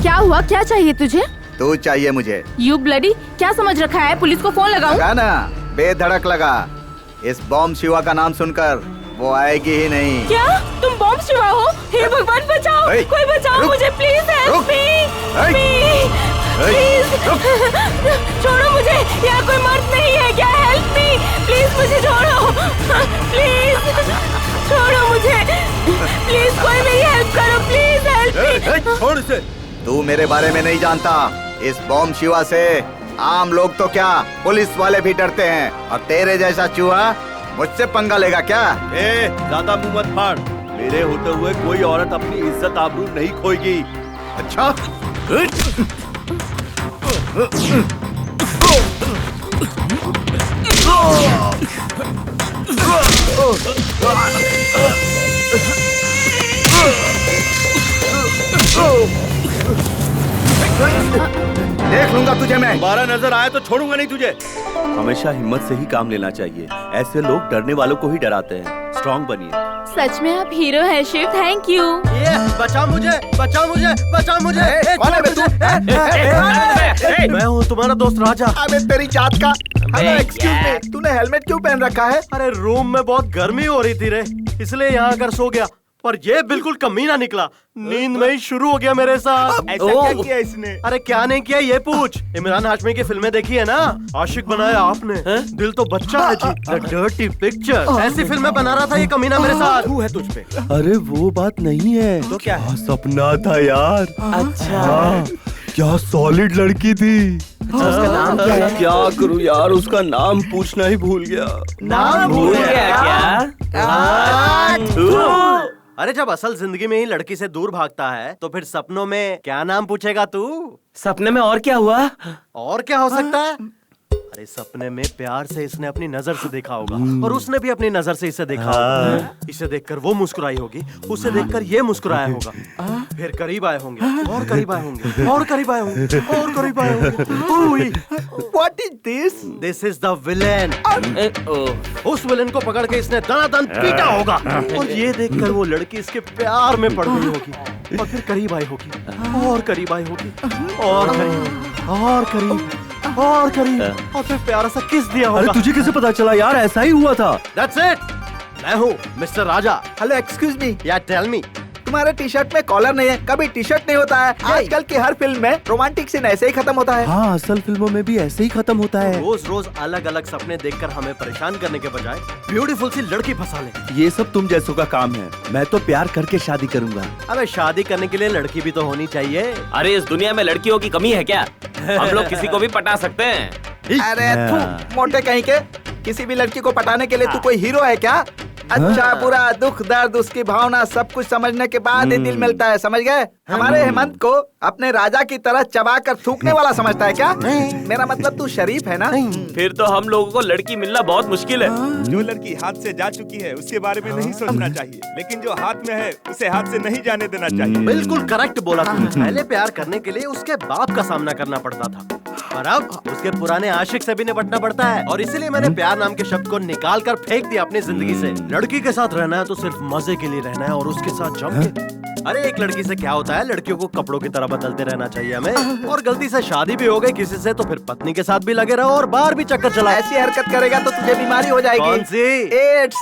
क्या हुआ? क्या चाहिए तुझे? तू चाहिए मुझे। यू ब्लडी, क्या समझ रखा है? पुलिस को फोन लगाऊं? लगा ना, बेधड़क लगा। इस बॉम्ब शिवा का नाम सुनकर वो आएगी ही नहीं। क्या तुम बॉम्ब शिवा हो? हे भगवान बचाओ, कोई बचाओ मुझे, प्लीज हेल्प मी, प्लीज छोड़ो मुझे, यहाँ कोई मर्द नहीं है क्या? हेल्प मी प्लीज, मुझे छोड़ो, प्लीज छोड़ो मुझे, प्लीज कोई मेरी हेल्प करो, प्लीज हेल्प मी। छोड़ इसे। तू मेरे बारे में नहीं जानता। इस बॉम्ब शिवा से आम लोग तो क्या, पुलिस वाले भी डरते हैं, और तेरे जैसा चूहा मुझसे पंगा लेगा क्या? ज्यादा मुंह मत फाड़। मेरे होते हुए कोई औरत अपनी इज्जत आबरू नहीं खोएगी। अच्छा? देख लूंगा तुझे मैं। दोबारा नजर आया तो छोड़ूंगा नहीं तुझे। हमेशा हिम्मत से ही काम लेना चाहिए। ऐसे लोग डरने वालों को ही डराते हैं। स्ट्रॉन्ग बनिए। सच में आप हीरो हैं शिव, थैंक यू। बचा मुझे, बचा मुझे, बचा मुझे। कौन है बे तू? मैं हूँ तुम्हारा दोस्त राजा। अबे तेरी जात का। हेलो एक्सक्यूज मी, तूने हेलमेट क्यों पहन रखा है? अरे रूम में बहुत गर्मी हो रही थी रे, इसलिए यहाँ आकर सो गया। पर ये बिल्कुल कमीना निकला, नींद में ही शुरू हो गया मेरे साथ। ऐसा क्या किया इसने? अरे क्या नहीं किया ये पूछ। इमरान हाशमी की फिल्में देखी है ना? आशिक बनाया आपने, दिल तो बच्चा है जी। द डर्टी पिक्चर, ऐसी फिल्में बना रहा था ये कमीना मेरे साथ। तू है तुझ पे। अरे वो बात नहीं है तो क्या है? सपना था यार। अच्छा क्या सॉलिड लड़की थी। उसका नाम क्या है? क्या करूँ यार, उसका नाम पूछना ही भूल गया। नाम भूल गया क्या? अरे जब असल जिंदगी में ही लड़की से दूर भागता है तो फिर सपनों में क्या नाम पूछेगा तू? सपने में और क्या हुआ? और क्या हो सकता है? अरे सपने में प्यार से इसने अपनी नजर से देखा होगा, और उसने भी अपनी नजर से इसे देखा होगा। इसे देखकर वो मुस्कुराई होगी, उसे देखकर ये मुस्कुराया होगा। फिर करीब आए होंगे, और करीब आए होंगे, और करीब आए होंगे, और करीब आए होंगे। What is this? This is the villain. उस विलेन को पकड़ के इसने दनादन पीटा होगा, और ये देखकर वो लड़की इसके प्यार में पड़ गई होगी, और फिर करीब आई होगी, और करीब आई होगी, और करीब, और करीब, और करीब, और फिर प्यारा सा किस दिया होगा। अरे तुझे कैसे पता चला यार? ऐसा ही हुआ था। That's it. मैं हूँ मिस्टर राजा। हेलो एक्सक्यूज मी, या टेल मी। तुम्हारे टी शर्ट में कॉलर नहीं है, कभी टी शर्ट नहीं होता है। आजकल की हर फिल्म में रोमांटिक सीन ऐसे ही खत्म होता है। हाँ, असल फिल्मों में भी ऐसे ही खत्म होता है। रोज रोज अलग अलग सपने देखकर हमें परेशान करने के बजाय ब्यूटीफुल सी लड़की फंसा ले। ये सब तुम जैसों का काम है। मैं तो प्यार करके शादी करूंगा। अबे शादी करने के लिए लड़की भी तो होनी चाहिए। अरे इस दुनिया में लड़कियों की कमी है क्या? हम लोग किसी को भी पटा सकते हैं। अरे तू मोटे कहीं के, किसी भी लड़की को पटाने के लिए तू कोई हीरो है क्या? अच्छा बुरा, दुख दर्द, उसकी भावना सब कुछ समझने के बाद ही दिल मिलता है, समझ गए? हमारे हेमंत को अपने राजा की तरह चबा कर थूकने वाला समझता है क्या? मेरा मतलब तू शरीफ है ना? फिर तो हम लोगों को लड़की मिलना बहुत मुश्किल है। जो लड़की हाथ से जा चुकी है उसके बारे में नहीं सोचना चाहिए, लेकिन जो हाथ में है उसे हाथ से नहीं जाने देना चाहिए। बिल्कुल करेक्ट बोला तुमने। पहले प्यार करने के लिए उसके बाप का सामना करना पड़ता था, और अब उसके पुराने आशिक से भी निपटना पड़ता है। और इसीलिए मैंने प्यार नाम के शब्द को निकाल कर फेंक दिया अपनी जिंदगी से। लड़की के साथ रहना है तो सिर्फ मजे के लिए रहना है, और उसके साथ जम के। अरे एक लड़की से क्या होता है, लड़कियों को कपड़ों की तरह बदलते रहना चाहिए हमें। और गलती से शादी भी हो गई किसी से तो फिर पत्नी के साथ भी लगे रहो और बाहर भी चक्कर चला। ऐसी हरकत करेगा तो तुझे बीमारी हो जाएगी। कौन सी? एड्स।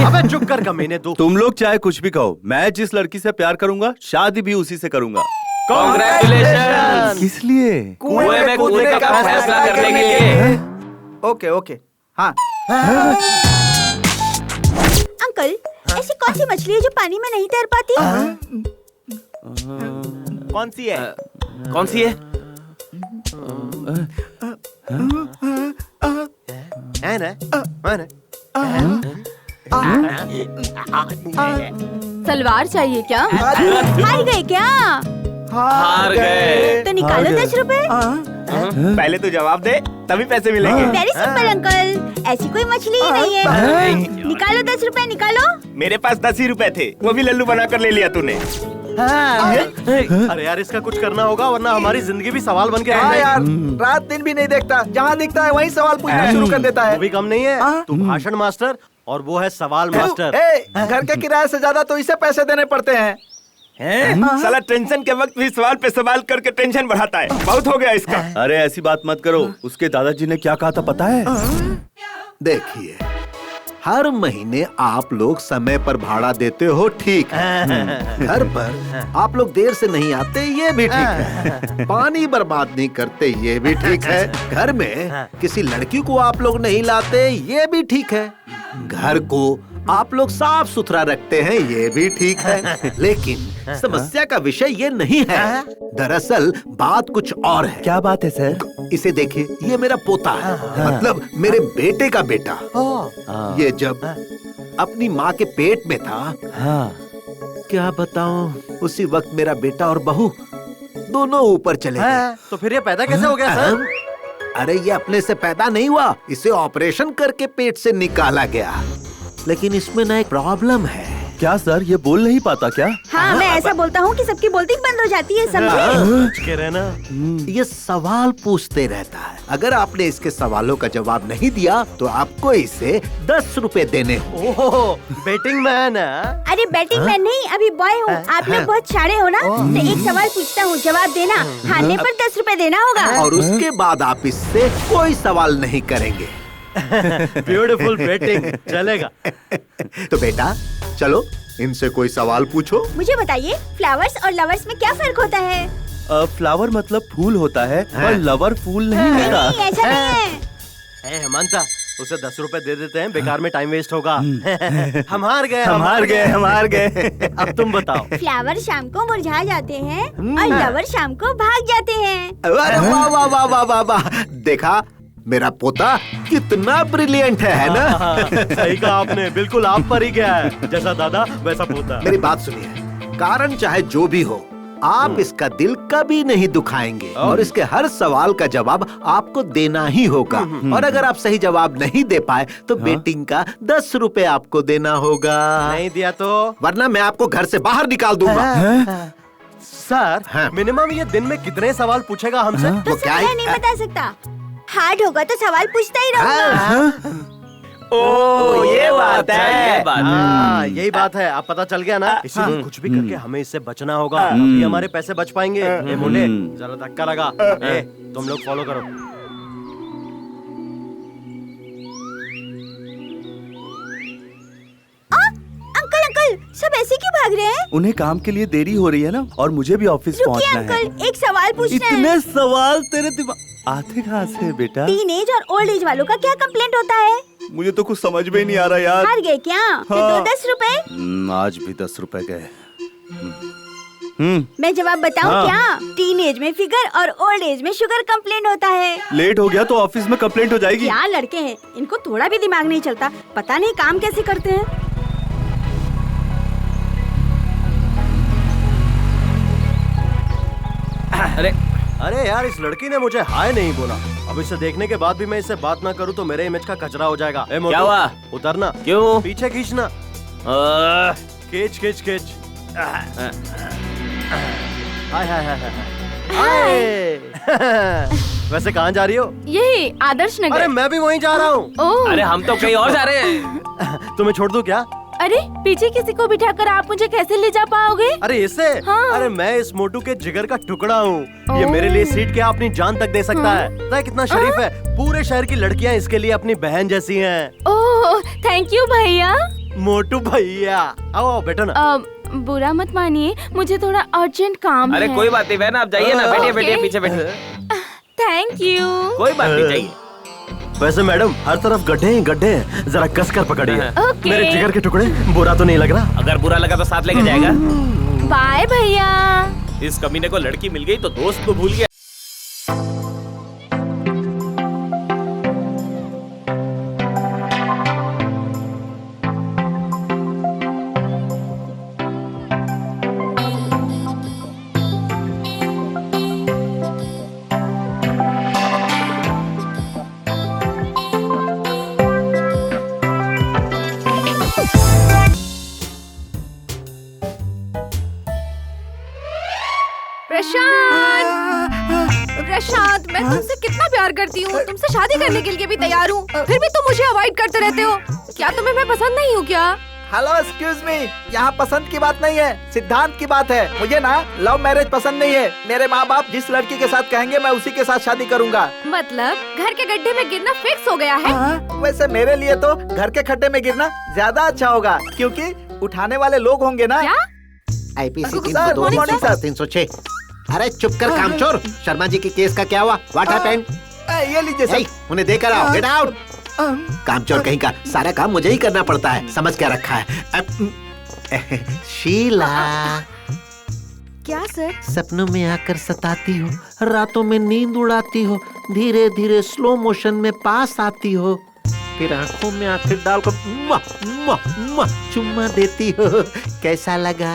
अबे चुप कर कमीने तू। तुम लोग चाहे कुछ भी कहो, मैं जिस लड़की से प्यार करूंगा शादी भी उसी से करूंगा। कांग्रेचुलेशन। किस लिए? कुएं में कूदने का फैसला करने के लिए। ओके ओके, हाँ। अंकल, ऐसी कौन सी मछली है जो पानी में नहीं तैर पाती? कौन सी है? कौन सी है? है ना? सलवार चाहिए क्या? हार गए क्या? हार गए। तो निकालो 10 रुपए। पहले तो जवाब दे, तभी पैसे मिलेंगे। वेरी सिंपल अंकल, ऐसी कोई मछली ही नहीं है। निकालो 10 रुपए निकालो। मेरे पास 10 ही रुपए थे, वो भी लल्लू बनाकर ले लिया तूने। अरे यार, इसका कुछ करना होगा वरना हमारी जिंदगी भी सवाल बन के रह हाँ यार, जाएगी। रात दिन भी नहीं देखता, जहाँ दिखता है वहीं सवाल पूछना शुरू कर देता है। वो भी कम नहीं है, तू भाषण मास्टर और वो है सवाल मास्टर। घर के किराए से ज्यादा तो इसे पैसे देने पड़ते हैं। साला टेंशन के वक्त भी सवाल पे सवाल करके टेंशन बढ़ाता है। बहुत हो गया इसका। अरे ऐसी बात मत करो, उसके दादाजी ने क्या कहा था पता है? देखिए, हर महीने आप लोग समय पर भाड़ा देते हो, ठीक है। घर पर आप लोग देर से नहीं आते, ये भी ठीक है। पानी बर्बाद नहीं करते, ये भी ठीक है। घर में किसी लड़की को आप लोग नहीं लाते, ये भी ठीक है। घर को आप लोग साफ सुथरा रखते हैं, ये भी ठीक है। लेकिन समस्या का विषय ये नहीं है। दरअसल बात कुछ और है। क्या बात है सर? इसे देखिए, ये मेरा पोता है, मतलब मेरे बेटे का बेटा। ये जब अपनी माँ के पेट में था, क्या बताऊं, उसी वक्त मेरा बेटा और बहू दोनों ऊपर चले गए। तो फिर ये पैदा कैसे हो गया सर? अरे ये अपने से पैदा नहीं हुआ, इसे ऑपरेशन करके पेट से निकाला गया। लेकिन इसमें ना एक प्रॉब्लम है। क्या सर, ये बोल नहीं पाता क्या? हाँ, मैं ऐसा बोलता हूँ कि सबकी बोलती बंद हो जाती है, समझे? कह रहे ना, ये सवाल पूछते रहता है। अगर आपने इसके सवालों का जवाब नहीं दिया तो आपको इसे 10 रुपए देने होंगे। ओह, बेटिंग मैन है। अरे बैटिंग मैन नहीं, अभी बॉय हूँ। आप लोग बहुत छाड़े हो ना, तो एक सवाल पूछता हूँ, जवाब देना। हारने पर 10 रुपए देना होगा। और उसके बाद आप इससे कोई सवाल नहीं करेंगे। ब्यूटीफुल बेटिंग, चलेगा। तो बेटा चलो, इनसे कोई सवाल पूछो। मुझे बताइए, फ्लावर्स और लवर्स में क्या फर्क होता है? फ्लावर मतलब फूल होता है और लवर फूल नहीं होता। नहीं, ऐसा नहीं है। हेमंता, उसे 10 रुपए दे देते हैं, बेकार में टाइम वेस्ट होगा। हम हार गए। अब तुम बताओ। फ्लावर शाम को मुरझा जाते हैं और लवर शाम को भाग जाते हैं। अरे वाह वाह वाह वाह वाह वाह, देखा मेरा पोता कितना ब्रिलियंट है ना? सही कहा आपने, बिल्कुल आप पर ही गया है। जैसा दादा वैसा पोता। मेरी बात सुनिए, कारण चाहे जो भी हो, आप इसका दिल कभी नहीं दुखाएंगे और इसके हर सवाल का जवाब आपको देना ही होगा। और अगर आप सही जवाब नहीं दे पाए तो बेटिंग का 10 रुपए आपको देना होगा। नहीं दिया तो? वरना मैं आपको घर से बाहर निकाल दूंगा। सर, मिनिमम ये दिन में कितने सवाल पूछेगा हमसे? तो समय नहीं बता सकता। हार्ड होगा तो सवाल पूछता ही रहूंगा। ओ, ये बात है। यही बात है। अब पता चल गया ना, इसीलिए कुछ भी करके हमें इससे बचना होगा, तभी हमारे पैसे बच पाएंगे। ये मोटे, जरा धक्का लगा। तुम लोग फॉलो करो। अंकल, सब ऐसे क्यों भाग रहे हैं? उन्हें काम के लिए देरी हो रही है ना, और मुझे भी ऑफिस रुकिए पहुंचना है। अंकल, एक सवाल पूछना है। इतने सवाल तेरे दिमाग आते कहाँ से बेटा? टीनेज और ओल्ड एज वालों का क्या कंप्लेंट होता है? मुझे तो कुछ समझ में ही नहीं आ रहा यार। हार गए क्या? तो दो 10 रुपए। आज भी 10 रुपए गए। मैं जवाब बताऊं क्या? टीनेज में फिगर और ओल्ड एज में शुगर कंप्लेंट होता है। लेट हो गया तो ऑफिस में कंप्लेंट हो जाएगी। क्या लड़के हैं, इनको थोड़ा भी दिमाग नहीं चलता। पता नहीं काम कैसे करते हैं। अरे यार, इस लड़की ने मुझे हाय नहीं बोला। अब इसे देखने के बाद भी मैं इससे बात ना करूं तो मेरे इमेज का कचरा हो जाएगा। क्या हुआ? उतरना। क्यों? पीछे खींचना। खींच खींच खींच। हाय हाय हाय हाय। वैसे कहाँ जा रही हो? यही आदर्श नगर। अरे मैं भी वहीं जा रहा हूँ। अरे हम तो कहीं और जा रहे हैं। तुम्हें छोड़ दूं क्या? अरे पीछे किसी को बिठाकर आप मुझे कैसे ले जा पाओगे? अरे इससे? हाँ। अरे मैं इस मोटू के जिगर का टुकड़ा हूँ। ये मेरे लिए सीट क्या अपनी जान तक दे सकता है। पता है कितना शरीफ है? पूरे शहर की लड़कियाँ इसके लिए अपनी बहन जैसी हैं। ओह, थैंक यू भैया। मोटू भैया, आओ बैठो ना। बुरा मत मानिए, मुझे थोड़ा अर्जेंट काम है। अरे कोई बात नहीं बहन, आप जाइए ना। बैठिए बैठिए, पीछे बैठिए। Thank you. कोई बात नहीं, जाइए। वैसे मैडम, हर तरफ गड्ढे ही गड्ढे हैं, जरा कस कर पकड़िए। ओके। मेरे जिगर के टुकड़े, बुरा तो नहीं लग रहा? अगर बुरा लगा तो साथ लेके जाएगा। बाय भैया। इस कमीने को लड़की मिल गई तो दोस्त को भूल गया। प्यार करती हूँ, तुमसे शादी करने के लिए भी तैयार हूँ, फिर भी तुम मुझे अवॉइड करते रहते हो। क्या तुम्हें मैं पसंद नहीं हूँ क्या? हेलो एक्सक्यूज मी, यहाँ पसंद की बात नहीं है, सिद्धांत की बात है। मुझे ना लव मैरिज पसंद नहीं है। मेरे माँ बाप जिस लड़की के साथ कहेंगे मैं उसी के साथ शादी करूँगा। मतलब घर के गड्ढे में गिरना फिक्स हो गया है? वैसे मेरे लिए तो घर के खड्डे में गिरना ज्यादा अच्छा होगा, क्योंकि उठाने वाले लोग होंगे ना। क्या? IPC sir, good morning sir. 306। अरे चुप कर कामचोर, शर्मा जी के केस का क्या हुआ? What happened? ये लीजिए सर। उन्हें देकर आओ, गेट आउट। कामचोर कहीं का, सारा काम मुझे ही करना पड़ता है, समझ क्या रखा है। शीला, क्या सर? सपनों में आकर सताती हो, रातों में नींद उड़ाती हो, धीरे धीरे स्लो मोशन में पास आती हो, फिर आंखों में आंखें डालकर चुम्मा देती हो। कैसा लगा?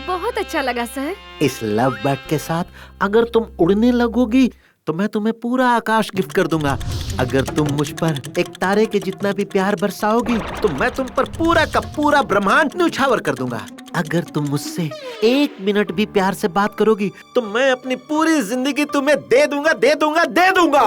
बहुत अच्छा लगा सर। इस लव बर्ड के साथ अगर तुम उड़ने लगोगी तो मैं तुम्हें पूरा आकाश गिफ्ट कर दूंगा। अगर तुम मुझ पर एक तारे के जितना भी प्यार बरसाओगी तो मैं तुम पर पूरा का पूरा ब्रह्मांड न्यौछावर कर दूंगा। अगर तुम मुझसे 1 मिनट भी प्यार से बात करोगी तो मैं अपनी पूरी जिंदगी तुम्हें दे दूंगा।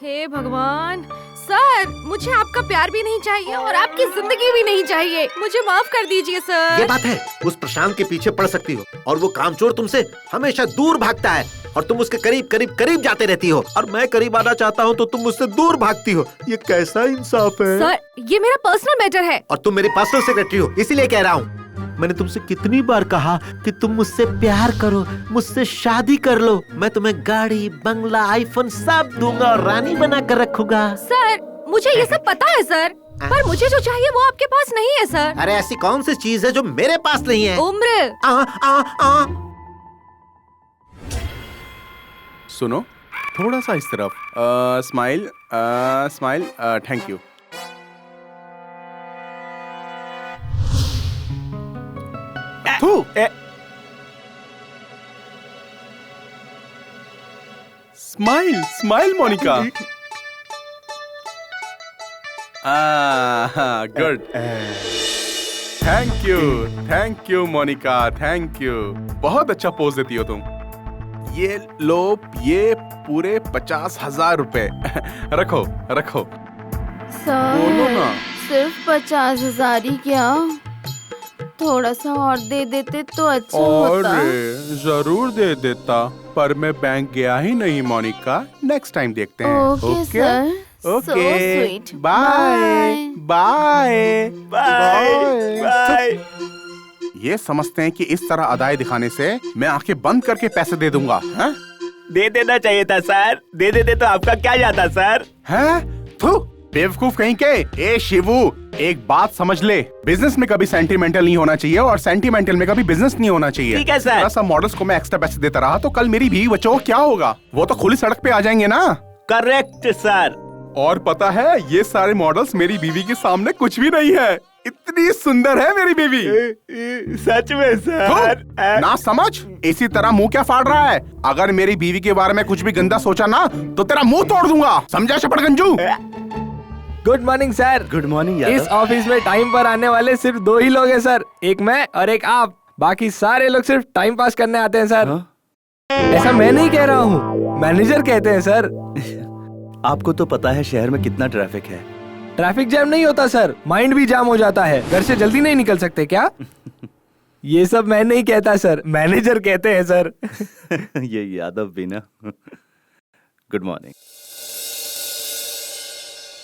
हे भगवान, सर मुझे आपका प्यार भी नहीं चाहिए और आपकी जिंदगी भी नहीं चाहिए, मुझे माफ कर दीजिए सर। ये बात है, उस प्रशांत के पीछे पड़ सकती हो और वो कामचोर तुमसे हमेशा दूर भागता है और तुम उसके करीब जाते रहती हो, और मैं करीब आना चाहता हूँ तो तुम मुझसे दूर भागती हो। ये कैसा इंसाफ है? सर ये मेरा पर्सनल मैटर है। और तुम मेरी पर्सनल सेक्रेटरी हो, इसीलिए कह रहा हूँ। मैंने तुमसे कितनी बार कहा कि तुम मुझसे प्यार करो, मुझसे शादी कर लो। मैं तुम्हें गाड़ी, बंगला, आईफोन सब दूंगा और रानी बना कर रखूंगा। सर मुझे ये सब पता है सर, पर मुझे जो चाहिए वो आपके पास नहीं है सर। अरे ऐसी कौन सी चीज है जो मेरे पास नहीं है? उम्र। सुनो, थोड़ा सा इस तरफ। Smile, smile, thank you. Smile, smile Monica. Good. Thank you Monica, thank you. बहुत अच्छा पोज देती हो तुम। ये लो, ये पूरे 50,000 रुपए। रखो। बोलो ना। सिर्फ 50,000 ही क्या? थोड़ा सा और दे देते तो अच्छा होता। जरूर दे देता, पर मैं बैंक गया ही नहीं मोनिका। नेक्स्ट टाइम देखते हैं। Okay sir. Okay, bye. ये समझते हैं कि इस तरह अदाएं दिखाने से मैं आंखें बंद करके पैसे दे दूंगा। है? दे देना चाहिए था सर, दे देते तो आपका क्या जाता सर। हैं? बेवकूफ कहीं के। ए शिवू, एक बात समझ ले, बिजनेस में कभी सेंटिमेंटल नहीं होना चाहिए और सेंटिमेंटल में कभी बिजनेस नहीं होना चाहिए। ठीक है सर। थोड़ा सा मॉडल्स को मैं एक्स्ट्रा पैसे देता रहा तो कल मेरी बीवी बच्चों को क्या होगा? वो तो खुली सड़क पे आ जाएंगे ना। Correct sir. और पता है, ये सारे मॉडल्स मेरी बीवी के सामने कुछ भी नहीं है। इतनी सुंदर है मेरी बीवी। सच में सर। ना समझ, इसी तरह मुंह क्या फाड़ रहा है? अगर मेरी बीवी के बारे में कुछ भी गंदा सोचा ना तो तेरा मुंह तोड़ दूंगा, समझा शपड़गंजू? Good morning sir. Good morning. इस ऑफिस में टाइम पर आने वाले सिर्फ 2 ही लोग हैं सर, एक मैं और एक आप। बाकी सारे लोग सिर्फ टाइम पास करने आते हैं सर। ऐसा मैं नहीं कह रहा हूँ, मैनेजर कहते हैं सर। आपको तो पता है शहर में कितना ट्रैफिक है। ट्रैफिक जैम नहीं होता सर, माइंड भी जाम हो जाता है। घर से जल्दी नहीं निकल सकते क्या? ये सब मैं नहीं कहता सर, मैनेजर कहते हैं सर। ये यादव भी ना। Good morning.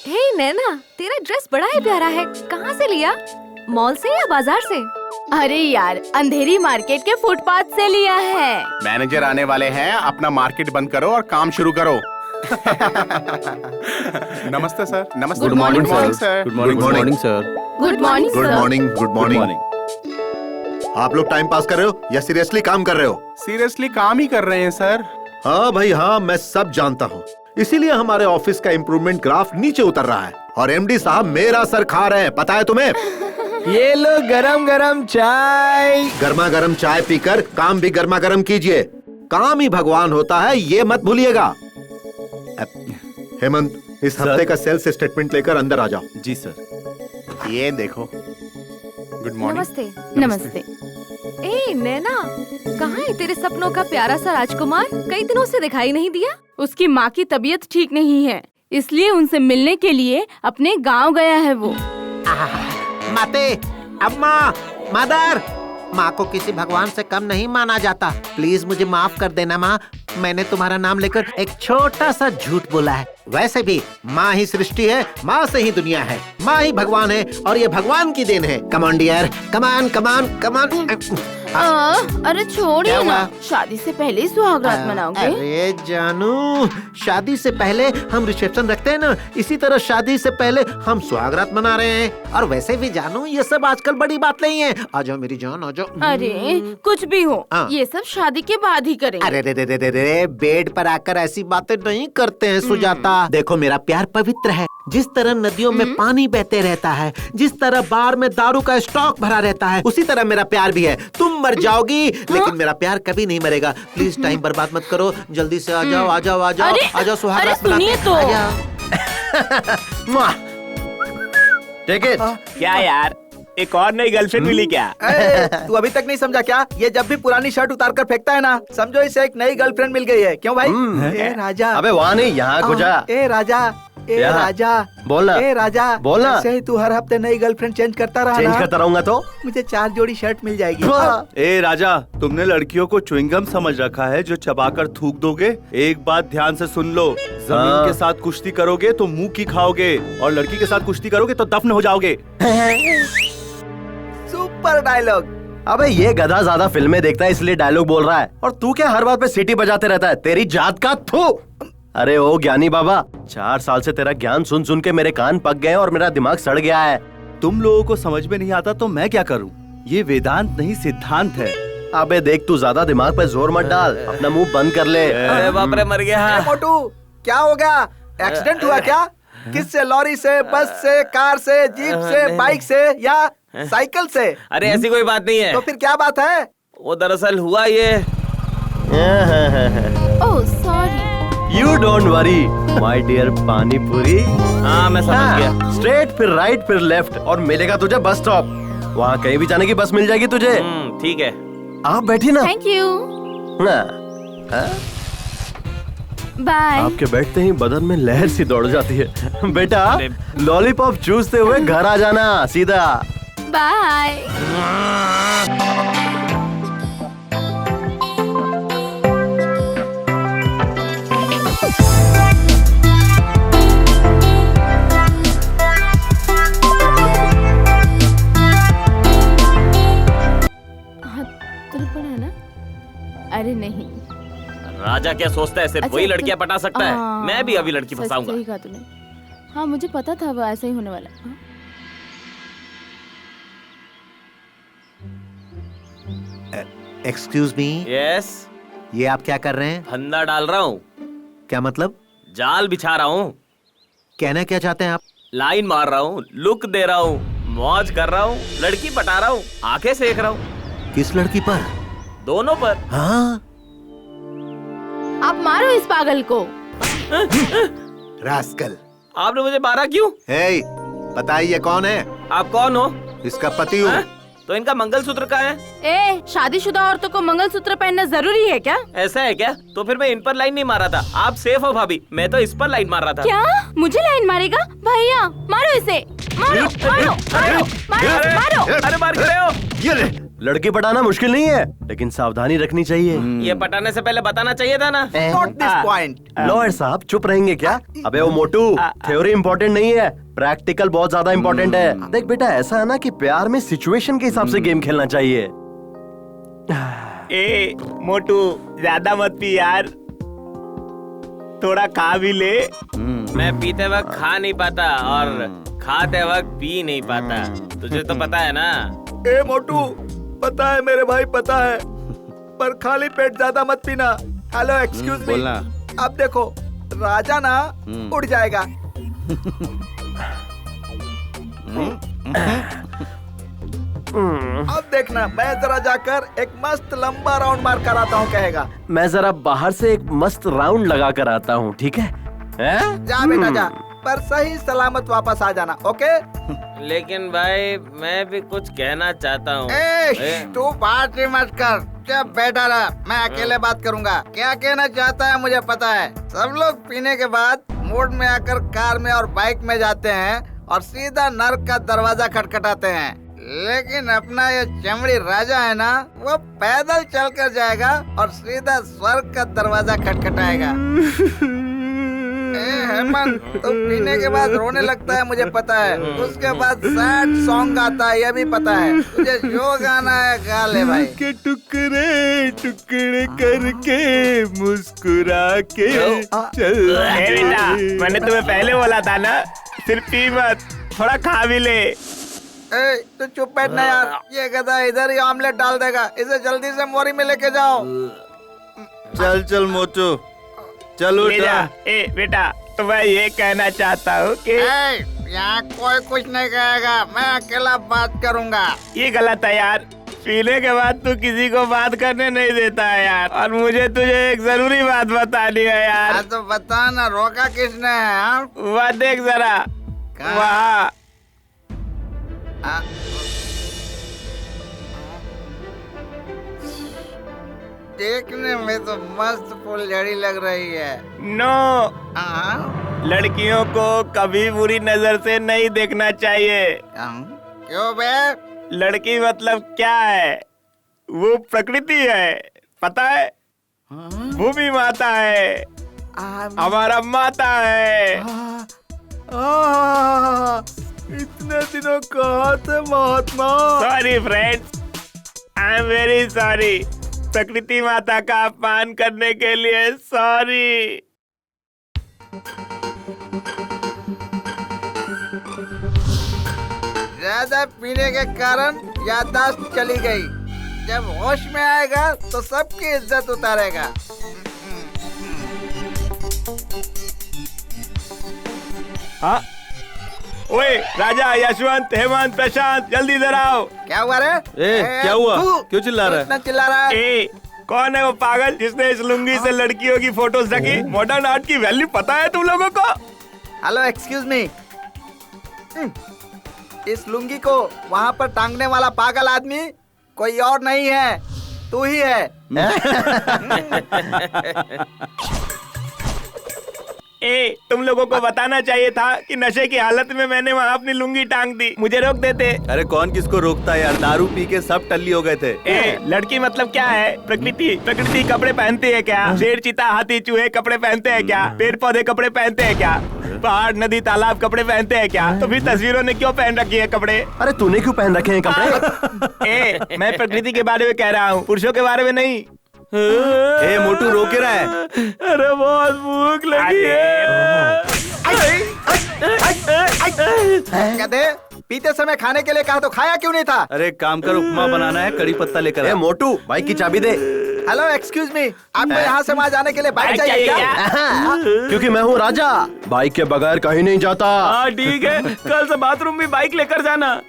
हे नैना, तेरा ड्रेस बड़ा ही प्यारा है, कहाँ से लिया? मॉल से या बाजार से? अरे यार, अंधेरी मार्केट के फुटपाथ से लिया है। मैनेजर आने वाले हैं, अपना मार्केट बंद करो और काम शुरू करो। नमस्ते सर। नमस्ते। Good morning sir. Good morning sir. Good morning sir. Good morning. आप लोग टाइम पास कर रहे हो या सीरियसली काम कर रहे हो? सीरियसली काम ही कर रहे हैं सर। हाँ भाई हाँ, मैं सब जानता हूँ, इसीलिए हमारे ऑफिस का इम्प्रूवमेंट ग्राफ नीचे उतर रहा है और एमडी साहब मेरा सर खा रहे हैं, पता है तुम्हें? ये लो गरम गरम चाय। गर्मा गर्म चाय पीकर काम भी गर्मा गर्म कीजिए। काम ही भगवान होता है, ये मत भूलिएगा। हेमंत, इस हफ्ते का सेल्स स्टेटमेंट लेकर अंदर आ जाओ। जी सर। ये देखो। Good morning. नमस्ते। नमस्ते। ए नैना, कहाँ है तेरे सपनों का प्यारा सा राजकुमार? कई दिनों से दिखाई नहीं दिया। उसकी माँ की तबीयत ठीक नहीं है, इसलिए उनसे मिलने के लिए अपने गांव गया है वो। माते, अम्मा, मदर, माँ को किसी भगवान से कम नहीं माना जाता। प्लीज मुझे माफ कर देना माँ, मैंने तुम्हारा नाम लेकर एक छोटा सा झूठ बोला है। वैसे भी माँ ही सृष्टि है, माँ से ही दुनिया है, माँ ही भगवान है और ये भगवान की देन है। कमान डियर, कमान कमान कमान। अरे छोड़िए ना, शादी से पहले ही सुहागरात मनाओगे? अरे जानू, शादी से पहले हम रिसेप्शन रखते हैं ना, इसी तरह शादी से पहले हम सुहागरात मना रहे हैं। और वैसे भी जानू, ये सब आजकल बड़ी बात नहीं है। आ जाओ मेरी जान, आ जाओ। अरे कुछ भी हो, ये सब शादी के बाद ही करेंगे। अरे रे रे रे रे, बेड पर आकर ऐसी बातें नहीं करते हैं सुजाता। देखो मेरा प्यार पवित्र है, जिस तरह नदियों में पानी बहते रहता है, जिस तरह बार में दारू का स्टॉक भरा रहता है, उसी तरह मेरा प्यार भी है। तुम मर जाओगी लेकिन मेरा प्यार कभी नहीं मरेगा। प्लीज टाइम बर्बाद मत करो, जल्दी से आ जाओ, आ जाओ, आ जाओ, आ जाओ, सुहागरात मनाते हैं। तो टिकट क्या यार, एक और नई गर्लफ्रेंड मिली क्या? तू अभी तक नहीं समझा क्या? ये जब भी पुरानी शर्ट उतार कर फेंकता है ना, समझो इसे एक नई गर्लफ्रेंड मिल गई है। क्यों भाई? ए राजा, अबे वहाँ नहीं, यहाँ को जा। ए राजा, ए राजा, बोलना, ए राजा, बोलना। ऐसे ही तू हर हफ्ते नई गर्लफ्रेंड चेंज करता रहा चेंज ना, करता रहूंगा तो मुझे 4 जोड़ी शर्ट मिल जाएगी। ए राजा, तुमने लड़कियों को च्युइंगम समझ रखा है जो चबाकर थूक दोगे। एक बात ध्यान से सुन लो, जमीन के साथ कुश्ती करोगे तो मुंह की खाओगे, और लड़की के साथ कुश्ती करोगे तो दफन हो जाओगे। Super dialogue. अबे ये गधा ज्यादा फिल्में देखता है इसलिए डायलॉग बोल रहा है, और तू क्या हर बात पे सीटी बजाते रहता है? तेरी जात का थू। अरे ओ ज्ञानी बाबा, 4 साल से तेरा ज्ञान सुन सुन के मेरे कान पक गए और मेरा दिमाग सड़ गया है। तुम लोगों को समझ में नहीं आता तो मैं क्या करूं? ये वेदांत नहीं सिद्धांत है। अबे देख, तू ज्यादा दिमाग पे जोर मत डाल, अपना मुंह बंद कर ले। अरे बाप रे, मर गया। मोटू, क्या हो गया? एक्सीडेंट हुआ क्या? किससे? लॉरी से, बस से, कार से, जीप से, बाइक से या साइकिल से? अरे ऐसी कोई बात नहीं है। तो फिर क्या बात है? वो दरअसल हुआ ये। Oh sorry. You don't worry my dear pani puri. हाँ मैं समझ गया। स्ट्रेट फिर राइट फिर लेफ्ट और मिलेगा तुझे बस स्टॉप। वहाँ कहीं भी जाने की बस मिल जाएगी तुझे। ठीक है, आप बैठिए ना। Thank you, bye. आपके बैठते ही बदन में लहर सी दौड़ जाती है। बेटा लॉलीपॉप चूसते हुए घर आ जाना सीधा। बाय। अरे नहीं, राजा क्या सोचता है, सिर्फ अच्छा, वही लड़कियां पटा सकता है? मैं भी अभी लड़की सच फंसाऊंगा। सही कहा तूने। हाँ मुझे पता था वो ऐसा ही होने वाला। Excuse me. यस। ये आप क्या कर रहे हैं? फंदा डाल रहा हूँ। क्या मतलब? जाल बिछा रहा हूँ। कहना क्या चाहते हैं आप? लाइन मार रहा हूँ, लुक दे रहा हूँ, मौज कर रहा हूँ, लड़की पटा रहा हूँ, आंखें सेक रहा हूँ। किस लड़की पर? दोनों पर। हाँ? आप मारो इस पागल को। रास्कल। आपने मुझे मारा क्यों? हे, बताइए कौन है? आप कौन हो? इसका पति हूँ। तो इनका मंगलसूत्र कहाँ है? ए, शादीशुदा औरतों को मंगलसूत्र पहनना जरूरी है क्या? ऐसा है क्या? तो फिर मैं इन पर लाइन नहीं मारा था। आप सेफ हो भाभी, मैं तो इस पर लाइन मार रहा था। क्या? मुझे लाइन मारेगा? भैया मारो इसे, मारो मारो मारो मारो मारो। अरे मार क्यों रहे हो? ये लड़की पटाना मुश्किल नहीं है, लेकिन सावधानी रखनी चाहिए। ये पटाने से पहले बताना चाहिए था ना। Note this point. लॉयर साहब चुप रहेंगे क्या? अबे वो मोटू, थ्योरी इम्पोर्टेंट नहीं है, प्रैक्टिकल बहुत ज्यादा इम्पोर्टेंट है। देख बेटा, ऐसा है ना कि प्यार में सिचुएशन के हिसाब से गेम खेलना चाहिए। ए मोटू, ज्यादा मत पी यार, थोड़ा खा भी ले। मैं पीते वक्त खा नहीं पाता और खाते वक्त पी नहीं पाता, तुझे तो पता है ना। ए मोटू, पता है मेरे भाई, पता है, पर खाली पेट ज्यादा मत पीना। Hello excuse me. अब देखो, राजा ना उड़ जाएगा। अब देखना, मैं जरा जाकर एक मस्त लंबा राउंड मार कर आता हूँ, कहेगा। मैं जरा बाहर से एक मस्त राउंड लगा कर आता हूँ, ठीक है? जा बेटा जा, पर सही सलामत वापस आ जाना, ओके? लेकिन भाई मैं भी कुछ कहना चाहता हूँ। तू बात ही मत कर, चुपचाप बैठा रहा, मैं अकेले बात करूंगा। क्या कहना चाहता है मुझे पता है। सब लोग पीने के बाद मूड में आकर कार में और बाइक में जाते हैं और सीधा नर्क का दरवाजा खटखटाते हैं, लेकिन अपना ये चमड़ी राजा है ना, वो पैदल चलकर जाएगा और सीधा स्वर्ग का दरवाजा खटखटाएगा। हेमंत, तू पीने के बाद रोने लगता है मुझे पता है, उसके बाद सैड सॉन्ग आता है ये भी पता है। तुझे जो गाना है गा ले भाई। के टुकड़े टुकड़े करके मुस्कुरा के चल। बेटा, मैंने तुम्हें पहले बोला था ना, सिर्फ पी मत, थोड़ा खा भी ले। तू चुप बैठना यार, ये गधा इधर ही ऑमलेट डाल देगा, इसे जल्दी से मोरी में लेके जाओ। चल चल मोटू, चलो बेटा, तो मैं ये कहना चाहता हूँ कि यहाँ कोई कुछ नहीं कहेगा, मैं अकेला बात करूँगा। ये गलत है यार, पीने के बाद तू किसी को बात करने नहीं देता है यार, और मुझे तुझे एक जरूरी बात बतानी है यार। तो बता ना, रोका किसने है? वह देख जरा, वहाँ। देखने में तो मस्त फुलझड़ी लग रही है। नो, लड़कियों को कभी बुरी नजर से नहीं देखना चाहिए। क्यों बे? लड़की मतलब क्या है? वो प्रकृति है, पता है? भूमि माता है, हमारा माता है। इतने दिनों कहाँ थे महात्मा? Sorry friends, I am very sorry. प्रकृति माता का अपमान करने के लिए सॉरी। ज्यादा पीने के कारण याददाश्त चली गई, जब होश में आएगा तो सबकी इज्जत उतारेगा। हाँ, ओए राजा, यशवंत, हेमंत, प्रशांत, जल्दी इधर आओ। क्या हुआ रे? क्या हुआ? क्यों चिल्ला रहा है? इतना चिल्ला रहा है? कौन है वो पागल जिसने इस लुंगी से लड़कियों की फोटोज रखी? मॉडर्न आर्ट की वैल्यू पता है तुम लोगों को? Hello, excuse me. इस लुंगी को वहाँ पर टांगने वाला पागल आदमी कोई और नहीं है, तू ही है। तुम लोगों को बताना चाहिए था कि नशे की हालत में मैंने वहाँ अपनी लुंगी टांग दी, मुझे रोक देते। अरे कौन किसको रोकता है यार, दारू पी के सब टल्ली हो गए थे। लड़की मतलब क्या है? प्रकृति। प्रकृति कपड़े पहनती है क्या? शेर, चीता, हाथी, चूहे कपड़े पहनते हैं क्या? पेड़ पौधे कपड़े पहनते हैं क्या? पहाड़, नदी, तालाब कपड़े पहनते हैं क्या? तो फिर तस्वीरों ने क्यों पहन रखी है कपड़े? अरे तूने क्यों पहन रखे हैं कपड़े? मैं प्रकृति के बारे में कह रहा हूँ, पुरुषों के बारे में नहीं। मोटू रो के रहा है। अरे बहुत भूख लगी है। कहते पीते समय खाने के लिए कहा तो खाया क्यों नहीं था? अरे काम कर, उपमा बनाना है, कड़ी पत्ता लेकर। मोटू, बाइक की चाबी दे। हेलो, एक्सक्यूज मी, आपको यहाँ से वहाँ जाने के लिए बाइक चाहिए क्या? क्योंकि मैं हूँ राजा, बाइक के बगैर कहीं नहीं जाता। हाँ ठीक है, कल से बाथरूम में बाइक लेकर जाना।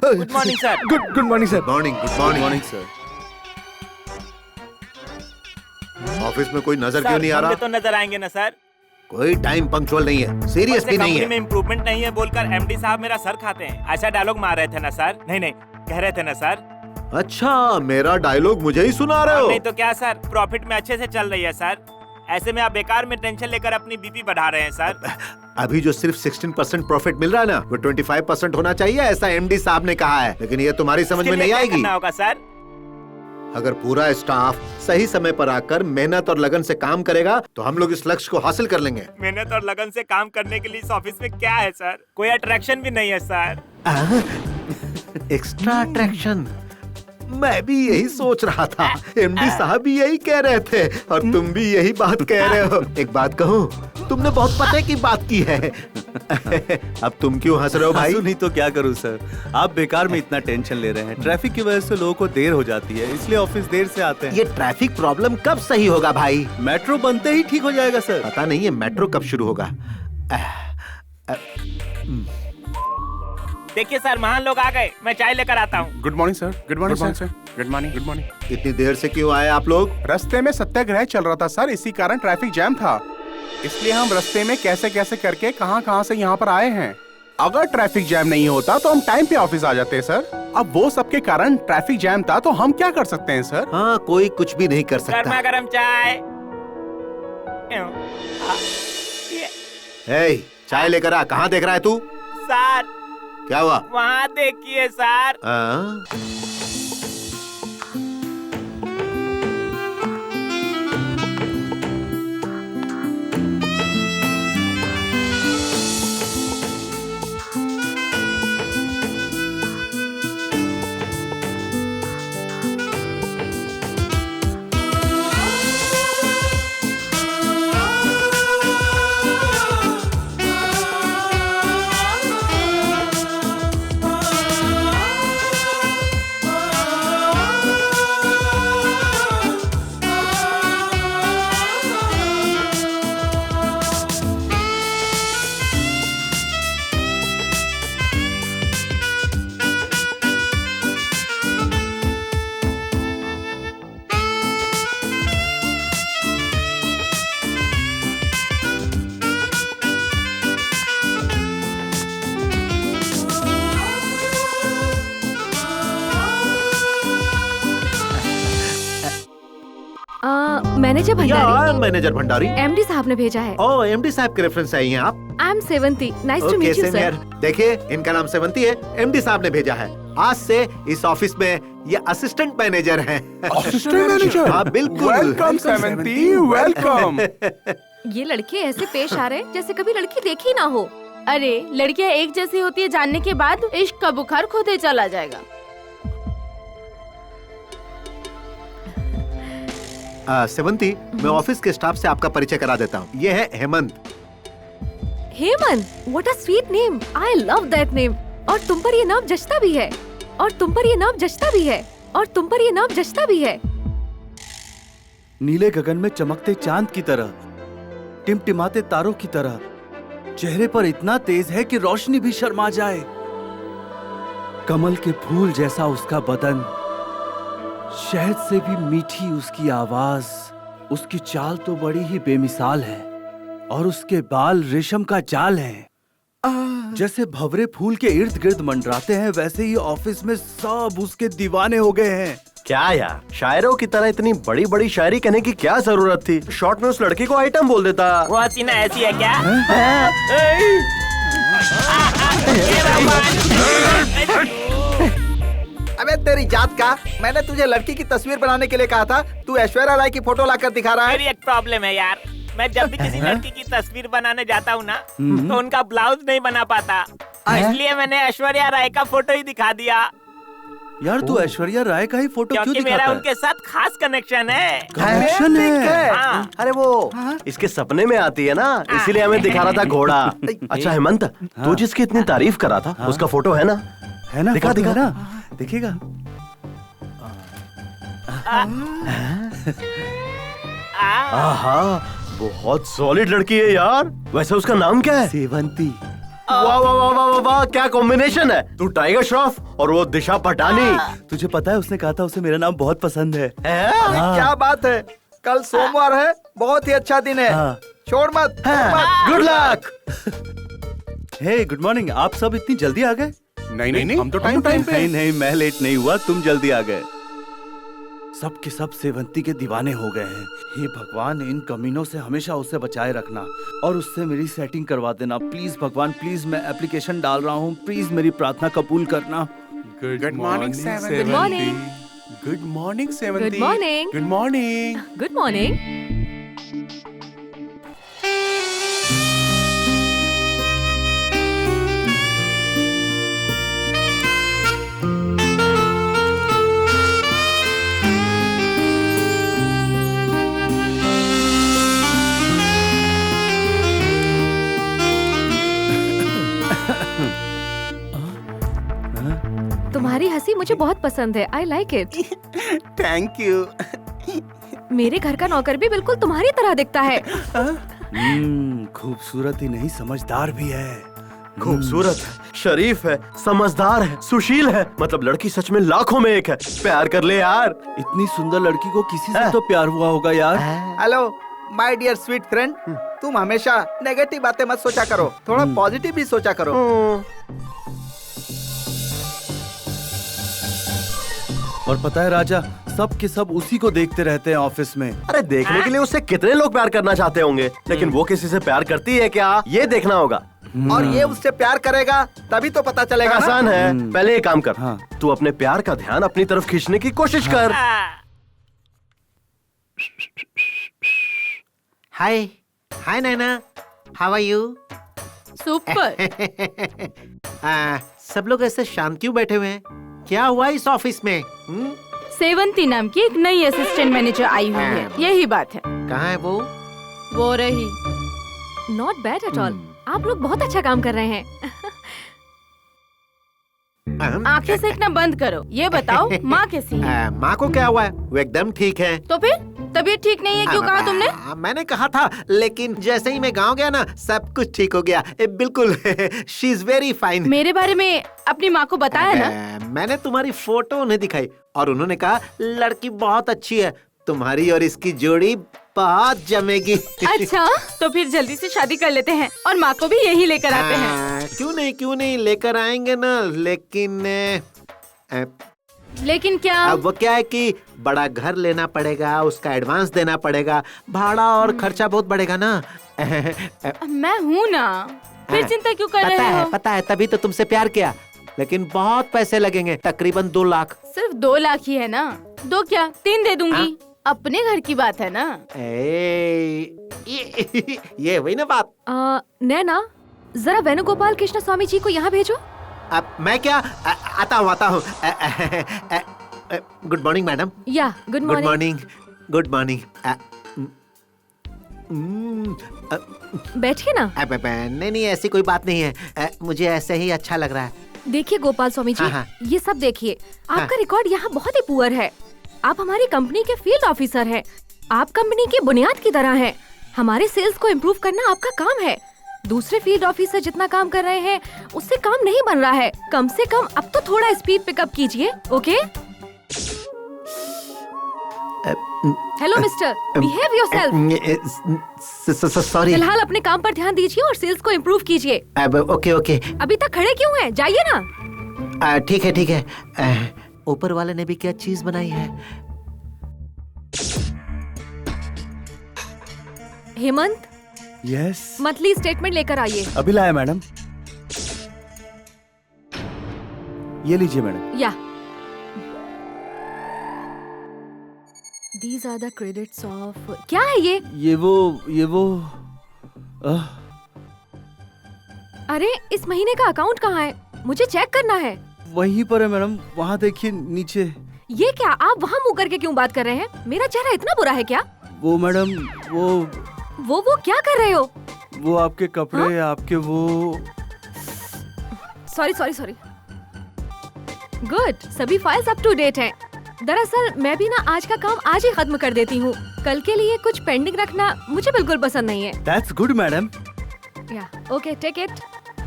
Good morning sir. Good morning sir. Morning, good morning sir. Office में कोई नजर क्यों नहीं आ रहा? तो नजर आएंगे ना सर। कोई टाइम पंक्चुअल नहीं है, सीरियस भी नहीं है। में इम्प्रूवमेंट नहीं है बोलकर एमडी साहब मेरा सर खाते हैं, ऐसा डायलॉग मार रहे थे ना सर? नहीं, कह रहे थे ना सर? अच्छा, मेरा डायलॉग मुझे ही सुना रहे हो? नहीं तो क्या सर, प्रॉफिट में अच्छे से चल रही है सर, ऐसे में आप बेकार में टेंशन लेकर अपनी बीपी बढ़ा रहे हैं सर। अभी जो सिर्फ 16% प्रॉफिट मिल रहा है ना, वो 25% होना चाहिए, ऐसा एमडी साहब ने कहा है। लेकिन ये तुम्हारी समझ में नहीं आएगी। होगा सर, अगर पूरा स्टाफ सही समय पर आकर मेहनत और लगन से काम करेगा तो हम लोग इस लक्ष्य को हासिल कर लेंगे। मेहनत और लगन से काम करने के लिए इस ऑफिस में क्या है सर? कोई अट्रैक्शन भी नहीं है सर। Extra attraction? मैं भी यही सोच रहा था, एमडी साहब भी यही कह रहे थे और तुम भी यही बात कह रहे हो। एक बात कहूँ, तुमने बहुत पते की बात की है। अब तुम क्यों हंस रहे हो भाई? नहीं तो क्या करूं सर, आप बेकार में इतना टेंशन ले रहे हैं। ट्रैफिक की वजह से लोगों को देर हो जाती है, इसलिए ऑफिस देर से आते हैं। ये ट्रैफिक प्रॉब्लम कब सही होगा भाई? मेट्रो बनते ही ठीक हो जाएगा सर। पता नहीं है मेट्रो कब शुरू होगा। देखिए सर, महान लोग आ गए, मैं चाय लेकर आता हूँ। Good morning sir. Good morning sir. Good morning, good morning. इतनी देर से क्यों आए आप लोग? रास्ते में सत्याग्रह चल रहा था सर, इसी कारण ट्रैफिक जैम था। इसलिए हम रास्ते में कैसे कैसे करके कहां से यहाँ पर आए हैं। अगर ट्रैफिक जैम नहीं होता तो हम टाइम पे ऑफिस आ जाते हैं सर। अब वो सबके कारण ट्रैफिक जैम था, तो हम क्या कर सकते हैं सर? हाँ, कोई कुछ भी नहीं कर सकता। गर्मा गर्म चाय। हे, चाय लेकर आ। कहाँ देख रहा है तू? सर क्या हुआ? वहाँ देखिए सर। हाँ? Manager Bhandari. Manager Bhandari. MD साहब ने भेजा है। ओह, एमडी साहब के रेफरेंस आई हैं आप? I am Sevanti. Nice to meet you sir. देखिए, इनका नाम सेवंती है, एमडी साहब ने भेजा है। आज से इस ऑफिस में ये असिस्टेंट मैनेजर हैं। Assistant manager? हाँ, बिल्कुल। Welcome Sevanti, welcome. ये लड़के ऐसे पेश आ रहे हैं जैसे कभी लड़की देखी ना हो। अरे लड़कियां एक जैसी होती है जानने के बाद इश्क का बुखार खुद ही चला जाएगा। सेवंती, मैं ऑफिस के स्टाफ से आपका परिचय करा देता हूँ। ये है Hemant. Hemant, what a sweet name. I love that name. और तुम पर ये नाम जचता भी है। और तुम पर ये नाम जचता भी है। और तुम पर ये नाम जचता भी है। नीले गगन में चमकते चांद की तरह, टिमटिमाते तारों की तरह, चेहरे पर इतना तेज है कि रोशनी भी शर्मा जाए। कमल के फूल जैसा उसका बदन, शहद से भी मीठी उसकी आवाज, उसकी चाल तो बड़ी ही बेमिसाल है। और उसके बाल रेशम का जाल है। जैसे भंवरे फूल के इर्द गिर्द मंडराते हैं, वैसे ही ऑफिस में सब उसके दीवाने हो गए हैं। क्या यार, शायरों की तरह इतनी बड़ी बड़ी शायरी कहने की क्या जरूरत थी? शॉर्ट में उस लड़की को आइटम बोल देता। वो हसीना ऐसी है क्या? अबे तेरी जात का, मैंने तुझे लड़की की तस्वीर बनाने के लिए कहा था, तू ऐश्वर्या राय की फोटो लाकर दिखा रहा है। मेरी एक प्रॉब्लम है यार, मैं जब भी किसी लड़की की तस्वीर बनाने जाता हूँ ना, तो उनका ब्लाउज नहीं बना पाता, इसलिए मैंने ऐश्वर्या राय का फोटो ही दिखा दिया। यार तू ऐश्वर्या राय का ही फोटो क्यों क्योंकि दिखाता मेरा है? उनके साथ खास कनेक्शन है। कनेक्शन है? हाँ। अरे वो इसके सपने में आती है ना, इसीलिए हमें दिखा रहा था घोड़ा। अच्छा हेमंत, तू जिसकी इतनी तारीफ कर रहा था, उसका फोटो है ना? है ना? दिखा फोटो दिखा है ना? दिखेगा? आहा, बहुत सॉलिड लड़की है यार। वैसे उसका नाम क्या है? सेवंती। वाह वाह वाह वाह वाह वाह, क्या कॉम्बिनेशन है। तू टाइगर श्रॉफ और वो दिशा पटानी। तुझे पता है उसने कहा था उसे मेरा नाम बहुत पसंद है। अरे क्या बात है, कल सोमवार है, बहुत ही अच्छा दिन है। हाँ। छोड़ मत। Good luck. Hey good morning. आप सब इतनी जल्दी आ गए? नहीं, हम तो टाइम पे। नहीं, मैं लेट नहीं हुआ, तुम जल्दी आ गए। सब के सब सेवंती के दीवाने हो गए हैं। हे भगवान, इन कमीनों से हमेशा उसे बचाए रखना और उससे मेरी सेटिंग करवा देना प्लीज भगवान, प्लीज। मैं एप्लीकेशन डाल रहा हूँ, प्लीज मेरी प्रार्थना कबूल करना। Good morning Sevanti. Good morning. Good morning Sevanti. Good morning. Good morning. Good morning. तुम्हारी हंसी मुझे बहुत पसंद है। I like it. Thank you. मेरे घर का नौकर भी बिल्कुल तुम्हारी तरह दिखता है। खूबसूरत ही नहीं, समझदार भी है। खूबसूरत है, शरीफ है, समझदार है, सुशील है, मतलब लड़की सच में लाखों में एक है। प्यार कर ले यार। इतनी सुंदर लड़की को किसी से तो प्यार हुआ होगा यार। Hello my dear sweet friend, तुम हमेशा नेगेटिव बातें मत सोचा करो, थोड़ा पॉजिटिव भी सोचा करो। और पता है राजा, सब के सब उसी को देखते रहते हैं ऑफिस में। अरे देखने के लिए उससे कितने लोग प्यार करना चाहते होंगे, लेकिन वो किसी से प्यार करती है क्या, ये देखना होगा। और ये उससे प्यार करेगा तभी तो पता चलेगा ना? आसान है, पहले एक काम कर, हाँ। तू अपने प्यार का ध्यान अपनी तरफ खींचने की कोशिश कर। हाय हाय नैना, हाउ आर यू? सुपर। सब लोग ऐसे शांत क्यों बैठे हुए हैं? क्या हुआ इस ऑफिस में? सेवंती नाम की एक नई असिस्टेंट मैनेजर आई हुई है, यही बात है। कहाँ है वो रही। नॉट बैड एट ऑल, आप लोग बहुत अच्छा काम कर रहे हैं। आंखें सेकना बंद करो, ये बताओ माँ कैसी है? माँ को क्या हुआ है? वो एकदम ठीक है। तो फिर तबीयत ठीक नहीं है क्यों कहा तुमने? मैंने कहा था, लेकिन जैसे ही मैं गांव गया ना, सब कुछ ठीक हो गया। बिल्कुल। She is very fine. मेरे बारे में अपनी माँ को बताया ना? मैंने तुम्हारी फोटो उन्हें दिखाई और उन्होंने कहा लड़की बहुत अच्छी है, तुम्हारी और इसकी जोड़ी बहुत जमेगी। अच्छा, तो फिर जल्दी से शादी कर लेते हैं और माँ को भी यही लेकर आते हैं। क्यों नहीं लेकर आएंगे ना, लेकिन क्या? अब वो क्या है कि बड़ा घर लेना पड़ेगा, उसका एडवांस देना पड़ेगा, भाड़ा और खर्चा बहुत बढ़ेगा ना। मैं हूँ ना, फिर चिंता क्यों कर रहे हो? पता है, तभी तो तुमसे प्यार किया, लेकिन बहुत पैसे लगेंगे, तकरीबन 2 लाख। सिर्फ 2 लाख ही है ना? 2 क्या 3 दे दूंगी। अपने घर की बात है ना। ये वही ना बात। नैना, जरा वेणुगोपाल कृष्ण स्वामी जी को यहाँ भेजो। अब मैं क्या आता हूँ। Good morning madam. या गुड मॉर्निंग। Good morning. बैठिए ना। नहीं ऐसी कोई बात नहीं है, मुझे ऐसे ही अच्छा लग रहा है। देखिए गोपाल स्वामी जी, ये सब देखिए, आपका रिकॉर्ड यहाँ बहुत ही पुअर है। आप हमारी कंपनी के फील्ड ऑफिसर हैं। आप कंपनी की बुनियाद की तरह हैं। हमारे सेल्स को इम्प्रूव करना आपका काम है। दूसरे फील्ड ऑफिसर जितना काम कर रहे हैं उससे काम नहीं बन रहा है। कम से कम अब तो थोड़ा स्पीड पिकअप कीजिए, okay? Hello mister, behave yourself. Sorry. फिलहाल अपने काम पर ध्यान दीजिए और सेल्स को इम्प्रूव कीजिए। ओके। अभी तक खड़े क्यों हैं? जाइए ना। ठीक है। ऊपर वाले ने भी क्या चीज बनाई है? हेमंत, यस। मंथली स्टेटमेंट लेकर आइए। अभी लाया मैडम। ये लीजिए मैडम। या These are the credits of क्या है ये? ये वो अरे इस महीने का अकाउंट कहाँ है? मुझे चेक करना है। वहीं पर है मैडम, वहाँ देखिए नीचे। ये क्या, आप वहाँ मुँह करके क्यों बात कर रहे हैं? मेरा चेहरा इतना बुरा है क्या? वो मैडम, वो क्या कर रहे हो? वो आपके कपड़े, आपके वो। सॉरी। गुड, सभी फाइल्स अप टू डेट हैं। दरअसल मैं भी ना आज का काम आज ही खत्म कर देती हूँ। कल के लिए कुछ पेंडिंग रखना मुझे बिल्कुल पसंद नहीं है। That's good madam. या ओके, टेक इट।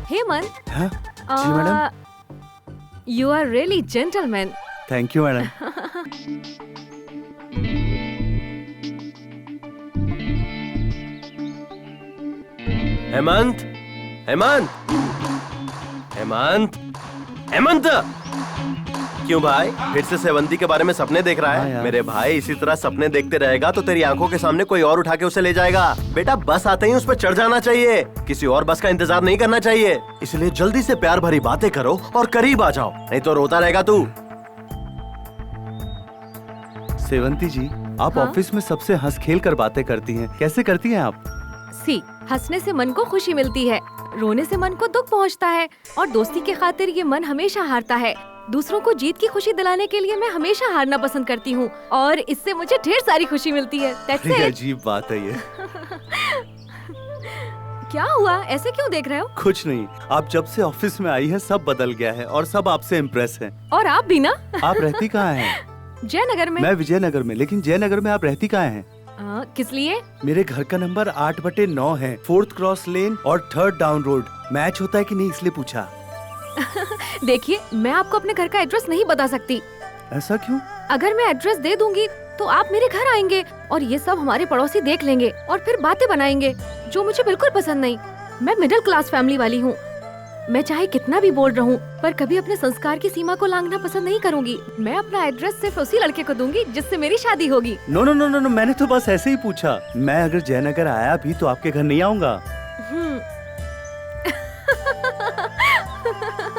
हेमंत। हाँ? जी madam. You are really gentleman. Thank you madam. Hemant, क्यों भाई फिर से सेवंती के बारे में सपने देख रहा है? मेरे भाई इसी तरह सपने देखते रहेगा तो तेरी आंखों के सामने कोई और उठा के उसे ले जाएगा। बेटा बस आते ही उस पर चढ़ जाना चाहिए, किसी और बस का इंतजार नहीं करना चाहिए। इसलिए जल्दी से प्यार भरी बातें करो और करीब आ जाओ, नहीं तो रोता रहेगा तू। सेवंती जी, आप ऑफिस में सबसे हंस खेल कर बातें करती हैं, कैसे करती हैं आप? हंसने से मन को खुशी मिलती है, रोने से मन को दुख पहुंचता है, और दोस्ती के खातिर ये मन हमेशा हारता है। दूसरों को जीत की खुशी दिलाने के लिए मैं हमेशा हारना पसंद करती हूँ, और इससे मुझे ढेर सारी खुशी मिलती है। अजीब बात है ये। क्या हुआ, ऐसे क्यों देख रहे हो? कुछ नहीं, आप जब से ऑफिस में आई हैं सब बदल गया है और सब आपसे इम्प्रेस हैं। और आप भी ना। आप रहती कहाँ हैं? जयनगर में। मैं विजयनगर में, लेकिन जयनगर में आप रहती कहाँ हैं? किस लिए? मेरे घर का नंबर 8/9 है, 4th क्रॉस लेन और 3rd डाउन रोड। मैच होता है कि नहीं इसलिए पूछा। देखिए, मैं आपको अपने घर का एड्रेस नहीं बता सकती। ऐसा क्यों? अगर मैं एड्रेस दे दूंगी तो आप मेरे घर आएंगे और ये सब हमारे पड़ोसी देख लेंगे और फिर बातें बनाएंगे, जो मुझे बिल्कुल पसंद नहीं। मैं मिडिल क्लास फैमिली वाली हूँ। मैं चाहे कितना भी बोल्ड रहूं, पर कभी अपने संस्कार की सीमा को लांघना पसंद नहीं करूंगी। मैं अपना एड्रेस सिर्फ उसी लड़के को दूंगी जिससे मेरी शादी होगी। नो नो नो नो, मैंने तो बस ऐसे ही पूछा। मैं अगर जयनगर आया भी तो आपके घर नहीं आऊंगा।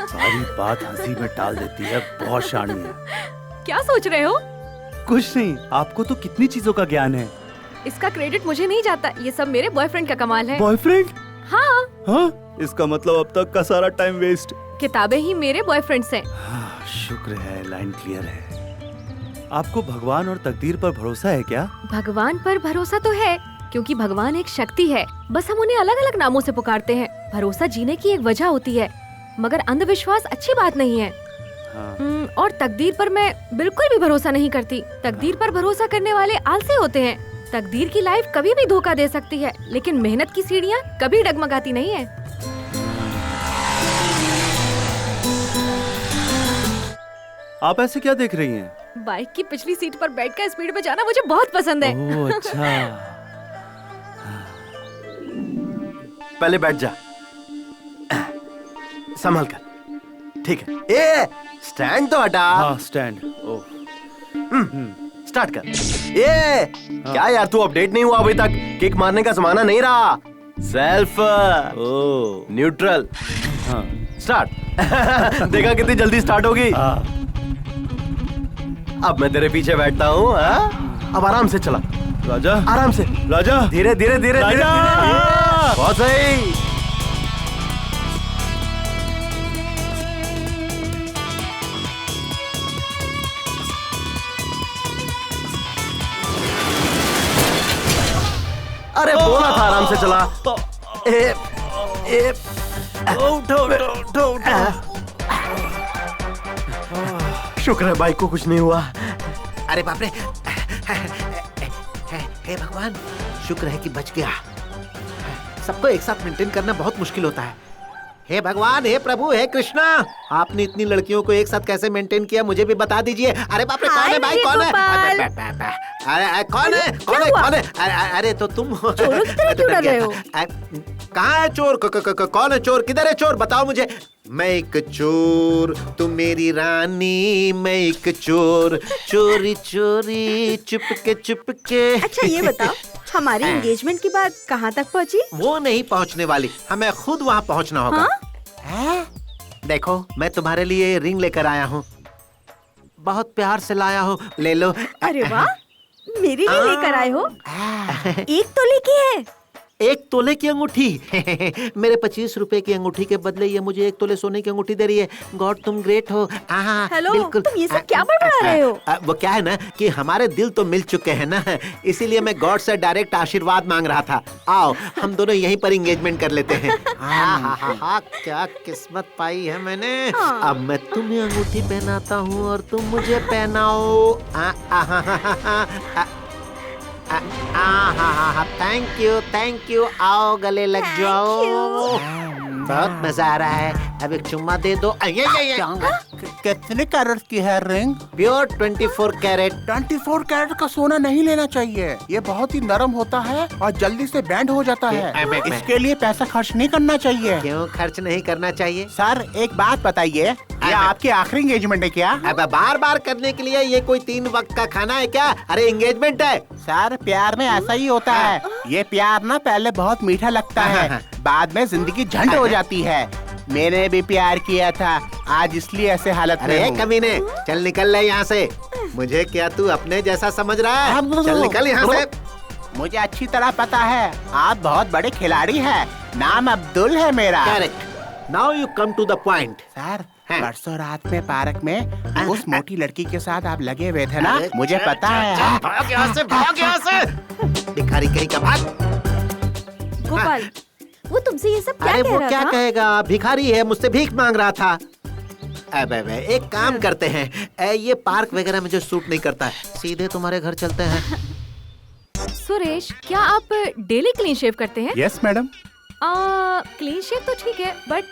सारी बात हंसी में टाल देती है, बहुत शानी है। क्या सोच रहे हो? कुछ नहीं, आपको तो कितनी चीजों का ज्ञान है। इसका क्रेडिट मुझे नहीं जाता, ये सब मेरे बॉयफ्रेंड का कमाल है। बॉयफ्रेंड? हाँ। हाँ? इसका मतलब अब तक का सारा टाइम वेस्ट। किताबें ही मेरे बॉयफ्रेंड्स हैं। हाँ, शुक्र है, लाइन क्लियर है। आपको भगवान और तकदीर पर भरोसा है क्या? भगवान पर भरोसा तो है, क्योंकि भगवान एक शक्ति है, बस हम उन्हें अलग अलग नामों से पुकारते हैं। भरोसा जीने की एक वजह होती है, मगर अंधविश्वास अच्छी बात नहीं है। हाँ। और तकदीर पर मैं बिल्कुल भी भरोसा नहीं करती। तकदीर पर भरोसा करने वाले आलसी होते हैं। तकदीर की लाइफ कभी भी धोखा दे सकती है, लेकिन मेहनत की सीढ़ियाँ कभी डगमगाती नहीं है। आप ऐसे क्या देख रही हैं? बाइक की पिछली सीट पर बैठकर स्पीड में जाना मुझे बहुत पसंद है। ओह अच्छा। पहले बैठ जा, संभल कर। ठीक है। ए, स्टैंड तो हटा। हाँ, स्टैंड। ओह। स्टार्ट कर। ये क्या यार, तू अपडेट नहीं हुआ अभी तक? किक मारने का जमाना नहीं रहा। Self neutral. हाँ। स्टार्ट। देखा कितनी जल्दी स्टार्ट होगी। अब मैं तेरे पीछे बैठता हूँ। अब आराम से चला राजा, आराम से राजा, धीरे धीरे धीरे धीरे। बहुत सही। अरे बोला था आराम से चला। उठो। शुक्र है बाइक को कुछ नहीं हुआ। अरे बाप रे, हे भगवान, शुक्र है कि बच गया। सबको एक साथ मेंटेन करना बहुत मुश्किल होता है। हे भगवान, हे प्रभु, हे कृष्णा, आपने इतनी लड़कियों को एक साथ कैसे मेंटेन किया, मुझे भी बता दीजिए। अरे बाप रे, कौन है भाई, कौन है? अरे कौन है, कौन है, कौन है? अरे तो तुम चोरों की तरह क्यों डर रहे हो? कहाँ है चोर? कौन है चोर? किधर है चोर? बताओ मुझे। मैं एक चोर, तुम मेरी रानी। मैं एक चोर, चोरी चोरी चुपके चुपके। अच्छा ये बताओ, हमारी एंगेजमेंट की बात कहाँ तक पहुँची? वो नहीं पहुँचने वाली, हमें खुद वहाँ पहुँचना होगा। देखो, मैं तुम्हारे लिए रिंग लेकर आया हूँ, बहुत प्यार से लाया हूँ, ले लो। अरे वाह, मेरे लिए लेकर आए हो? 1 तोले की है। 1 तोले की अंगूठी। मेरे 25 रुपए की अंगूठी के बदले ये मुझे 1 तोले सोने की अंगूठी दे रही है। गॉड, तुम ग्रेट हो। हेलो, बिल्कुल। तुम ये सब क्या बड़बड़ा रहे हो? वो क्या है ना कि हमारे दिल तो मिल चुके हैं ना, इसीलिए मैं गॉड से डायरेक्ट आशीर्वाद मांग रहा था। आओ, हम दोनों यहीं पर एंगेजमेंट कर लेते हैं। क्या किस्मत पाई है मैंने। अब मैं तुम्हें अंगूठी पहनाता हूँ और तुम मुझे पहनाओ। Thank you. आओ, गले लग जाओ। बहुत मजा आ रहा है। अब एक चुम्मा दे दो। कितने कैरेट की है रिंग? Pure 24 carat. 24 कैरेट का सोना नहीं लेना चाहिए, ये बहुत ही नरम होता है और जल्दी से बैंड हो जाता है। इसके लिए पैसा खर्च नहीं करना चाहिए। क्यों खर्च नहीं करना चाहिए? सर एक बात बताइए, ये आपकी आखिरी एंगेजमेंट है क्या? अब बार बार करने के लिए ये कोई 3 वक्त का खाना है क्या? अरे एंगेजमेंट है। सर प्यार में ऐसा ही होता है, ये प्यार ना पहले बहुत मीठा लगता है, बाद में जिंदगी झंड हो जाती है। मैंने भी प्यार किया था, आज इसलिए ऐसे हालत में हूँ। कमीने, चल निकल ले यहाँ से। मुझे क्या तू अपने जैसा समझ रहा है? चल निकल यहाँ से। मुझे अच्छी तरह पता है, आप बहुत बड़े खिलाड़ी हैं। नाम अब्दुल है मेरा। Correct. Now you come to the point. Sir, परसों रात में पार्क में उस मोटी लड़की के साथ आप लगे हुए थे ना, मुझे पता है। भाग यहाँ से, भाग यहाँ से। भिखारी कहीं का, भाग। गोपाल, वो तुमसे ये सब क्या कह रहा था? वो क्या कहेगा, भिखारी है, मुझसे भीख मांग रहा था। अब एक काम करते हैं, ये पार्क वगैरह मुझे सूट नहीं करता है, सीधे तुम्हारे घर चलते हैं। सुरेश, क्या आप डेली क्लीन शेव करते हैं? Yes madam. क्लीन शेव तो ठीक है, बट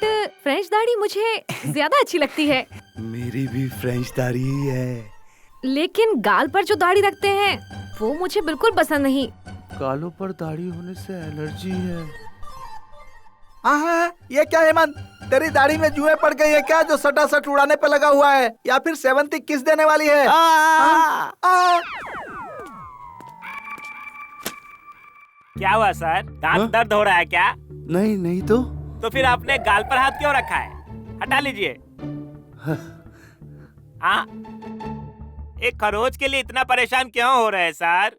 फ्रेंच दाढ़ी मुझे ज्यादा अच्छी लगती है। मेरी भी फ्रेंच दाढ़ी ही है। लेकिन गाल पर जो दाढ़ी रखते हैं वो मुझे बिल्कुल पसंद नहीं। गालों पर दाढ़ी होने से एलर्जी है। ये क्या हेमंत, तेरी दाढ़ी में जुएं पड़ गई है क्या, जो सटा सट उड़ाने पे लगा हुआ है, या फिर सेवंती किस देने वाली है? क्या हुआ सर, दांत दर्द हो रहा है क्या? नहीं नहीं तो फिर आपने गाल पर हाथ क्यों रखा है? हटा लीजिए। हाँ, एक खरोच के लिए इतना परेशान क्यों हो रहे हैं सर?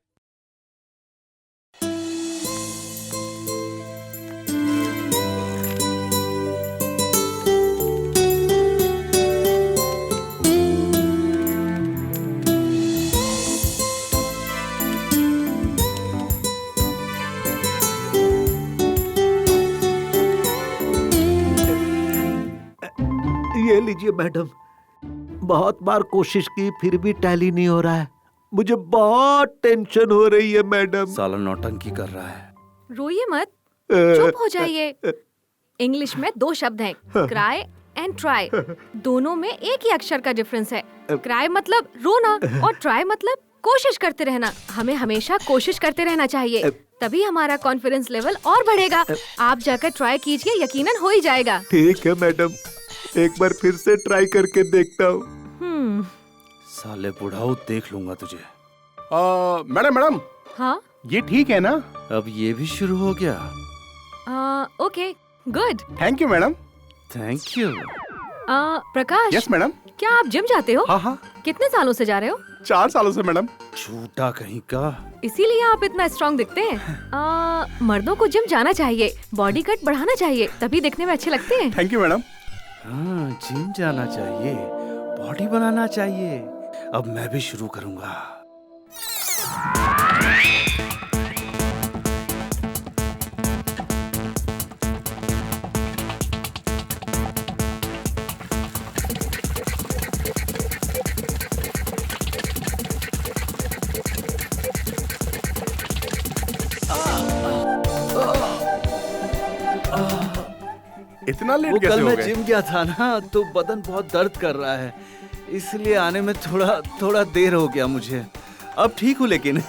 ये लीजिए मैडम, बहुत बार कोशिश की फिर भी टैली नहीं हो रहा है। मुझे बहुत टेंशन हो रही है मैडम। साला नौटंकी कर रहा है। रोइए मत, चुप हो जाइए। इंग्लिश में 2 शब्द हैं, क्राई एंड ट्राई। दोनों में एक ही अक्षर का डिफरेंस है। क्राई मतलब रोना और ट्राई मतलब कोशिश करते रहना। हमें हमेशा कोशिश करते रहना चाहिए, तभी हमारा कॉन्फिडेंस लेवल और बढ़ेगा। आप जाकर ट्राई कीजिए, यकीनन हो ही जाएगा। ठीक है मैडम, एक बार फिर से ट्राई करके देखता हूँ। साले बुढ़ाऊ, देख लूंगा तुझे। मैडम, हाँ, ये ठीक है ना? अब ये भी शुरू हो गया। Okay, good. Thank you madam. Thank you. Prakash. Yes madam. क्या आप जिम जाते हो? हाँ। कितने सालों से जा रहे हो? 4 सालों से मैडम। झूठा कहीं का। इसीलिए आप इतना स्ट्रॉन्ग दिखते हैं। मर्दों को जिम जाना चाहिए, बॉडी कट बढ़ाना चाहिए, तभी दिखने में अच्छे लगते हैं। Thank you madam. हाँ, जिम जाना चाहिए, बॉडी बनाना चाहिए। अब मैं भी शुरू करूंगा। इतना लेट वो कैसे कल हो मैं गए? जिम गया था ना, तो बदन बहुत दर्द कर रहा है, इसलिए आने में थोड़ा देर हो गया मुझे। अब ठीक हूँ लेकिन।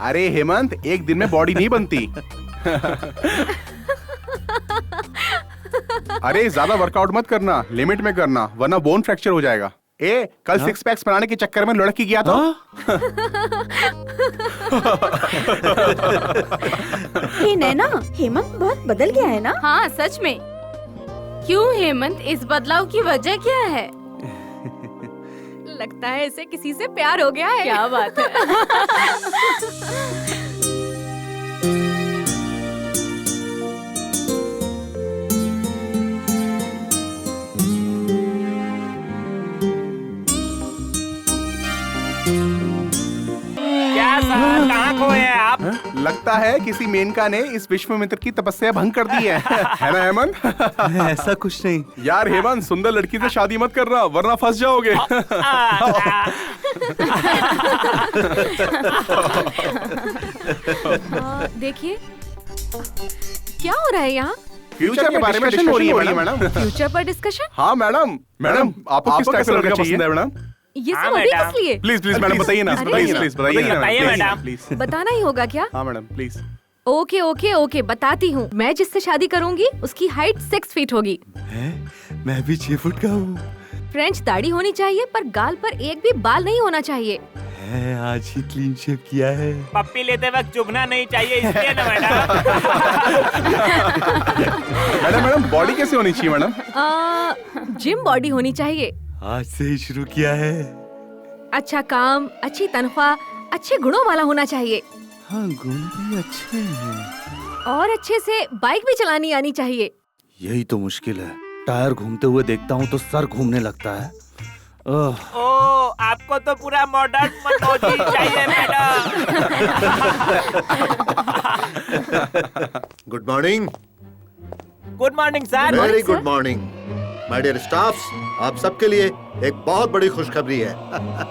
अरे हेमंत, एक दिन में बॉडी नहीं बनती। अरे ज्यादा वर्कआउट मत करना, लिमिट में करना, वरना बोन फ्रैक्चर हो जाएगा। कल 6 पैक्स बनाने के चक्कर में लुढ़क गया था। हे नैना, हेमंत बहुत बदल गया है ना? हाँ सच में। क्यों हेमंत, इस बदलाव की वजह क्या है? लगता है इसे किसी से प्यार हो गया है। क्या बात है। क्या सर, कहाँ खोए हैं आप? लगता है किसी मेनका ने इस विश्वामित्र की तपस्या भंग कर दी है ना हेमंत? ऐसा कुछ नहीं यार हेमंत, सुंदर लड़की से शादी मत करना, वरना फंस जाओगे। देखिए क्या हो रहा है यहाँ। फ्यूचर के बारे में डिस्कशन हो रही है मैडम। फ्यूचर पर डिस्कशन? हाँ मैडम। आपको किस टाइप का लड़का पसंद है मैडम? ये सब अभी किस लिए? प्लीज मैडम बताइए ना, बताइए मैडम। प्लीज बताना ही होगा क्या? हाँ मैडम प्लीज। ओके बताती हूँ। मैं जिससे शादी करूंगी उसकी हाइट 6 फीट होगी। मैं भी 6 फुट का हूँ। फ्रेंच दाढ़ी होनी चाहिए, पर गाल पर एक भी बाल नहीं होना चाहिए। आज ही क्लीन शेव किया है। पप्पी लेते वक्त चुभना नहीं चाहिए, इसलिए ना मैडम। मैडम बॉडी कैसे होनी चाहिए मैडम? जिम बॉडी होनी चाहिए। आज से ही शुरू किया है। अच्छा काम, अच्छी तनख्वाह, अच्छे गुणों वाला होना चाहिए। हाँ, गुण भी अच्छे हैं। और अच्छे से बाइक भी चलानी आनी चाहिए। यही तो मुश्किल है, टायर घूमते हुए देखता हूँ तो सर घूमने लगता है। ओ, आपको तो पूरा मॉडर्न मनोजी चाहिए madam. Good morning. Good morning sir. Very good morning. My dear staffs, आप सबके लिए एक बहुत बड़ी खुशखबरी है।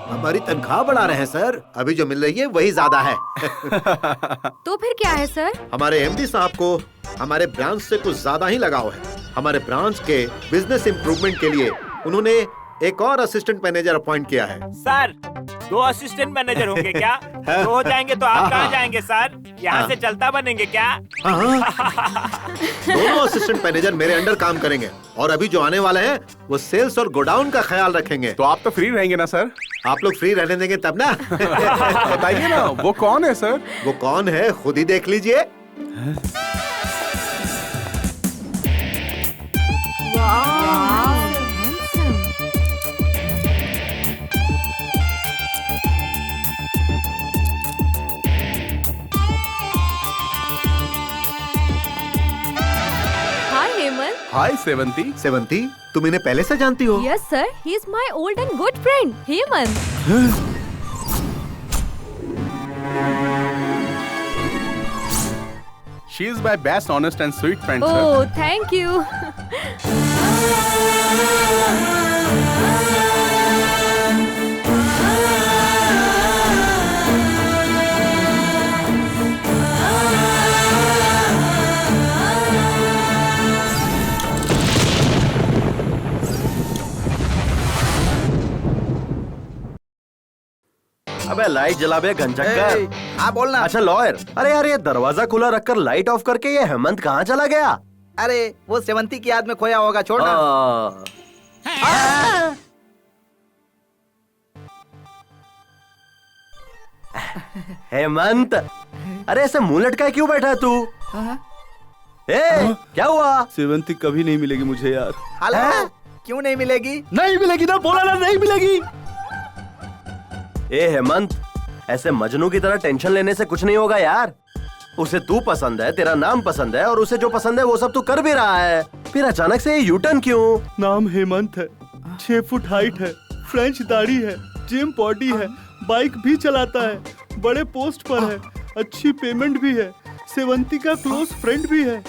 हमारी तनख्वाह बढ़ा रहे हैं सर। अभी जो मिल रही है वही ज्यादा है। तो फिर क्या है सर? हमारे एमडी साहब को हमारे ब्रांच से कुछ ज्यादा ही लगाव है। हमारे ब्रांच के बिजनेस इम्प्रूवमेंट के लिए उन्होंने एक और असिस्टेंट मैनेजर अपॉइंट किया है। सर 2 असिस्टेंट मैनेजर होंगे क्या? 2 हो जाएंगे तो आप कहाँ जाएंगे सर? यहाँ से चलता बनेंगे क्या? दोनों असिस्टेंट मैनेजर मेरे अंडर काम करेंगे और अभी जो आने वाले हैं वो सेल्स और गोडाउन का ख्याल रखेंगे। तो आप तो फ्री रहेंगे ना सर? आप लोग फ्री रहने देंगे तब ना। बताइए ना वो कौन है सर? वो कौन है खुद ही देख लीजिए। हाय सेवंती। सेवंती, तुम इन्हें पहले से जानती हो? Yes sir, he is my old and good friend Hemant. She is my best, honest and sweet friend, sir. Oh, thank you. अबे लाइट जला बे गंजक्कर। हाँ बोलना। अच्छा लॉयर, अरे यार ये दरवाजा खुला रखकर लाइट ऑफ करके ये हेमंत कहाँ चला गया? अरे वो सेवंती की याद में खोया होगा, छोड़ना। हेमंत, अरे ऐसे मुंह लटकाए क्यों बैठा है तू? क्या हुआ? सेवंती कभी नहीं मिलेगी मुझे यार। हेलो, क्यों नहीं मिलेगी? नहीं मिलेगी ना, बोला ना नहीं मिलेगी। ए हेमंत, ऐसे मजनू की तरह टेंशन लेने से कुछ नहीं होगा यार। उसे तू पसंद है, तेरा नाम पसंद है और उसे जो पसंद है वो सब तू कर भी रहा है, फिर अचानक से ये यूटर्न क्यों? नाम हेमंत है, 6 फुट हाइट है, फ्रेंच दाढ़ी है, जिम बॉडी है, बाइक भी चलाता है, बड़े पोस्ट पर है, अच्छी पेमेंट भी है, सेवंती का क्लोज फ्रेंड भी है,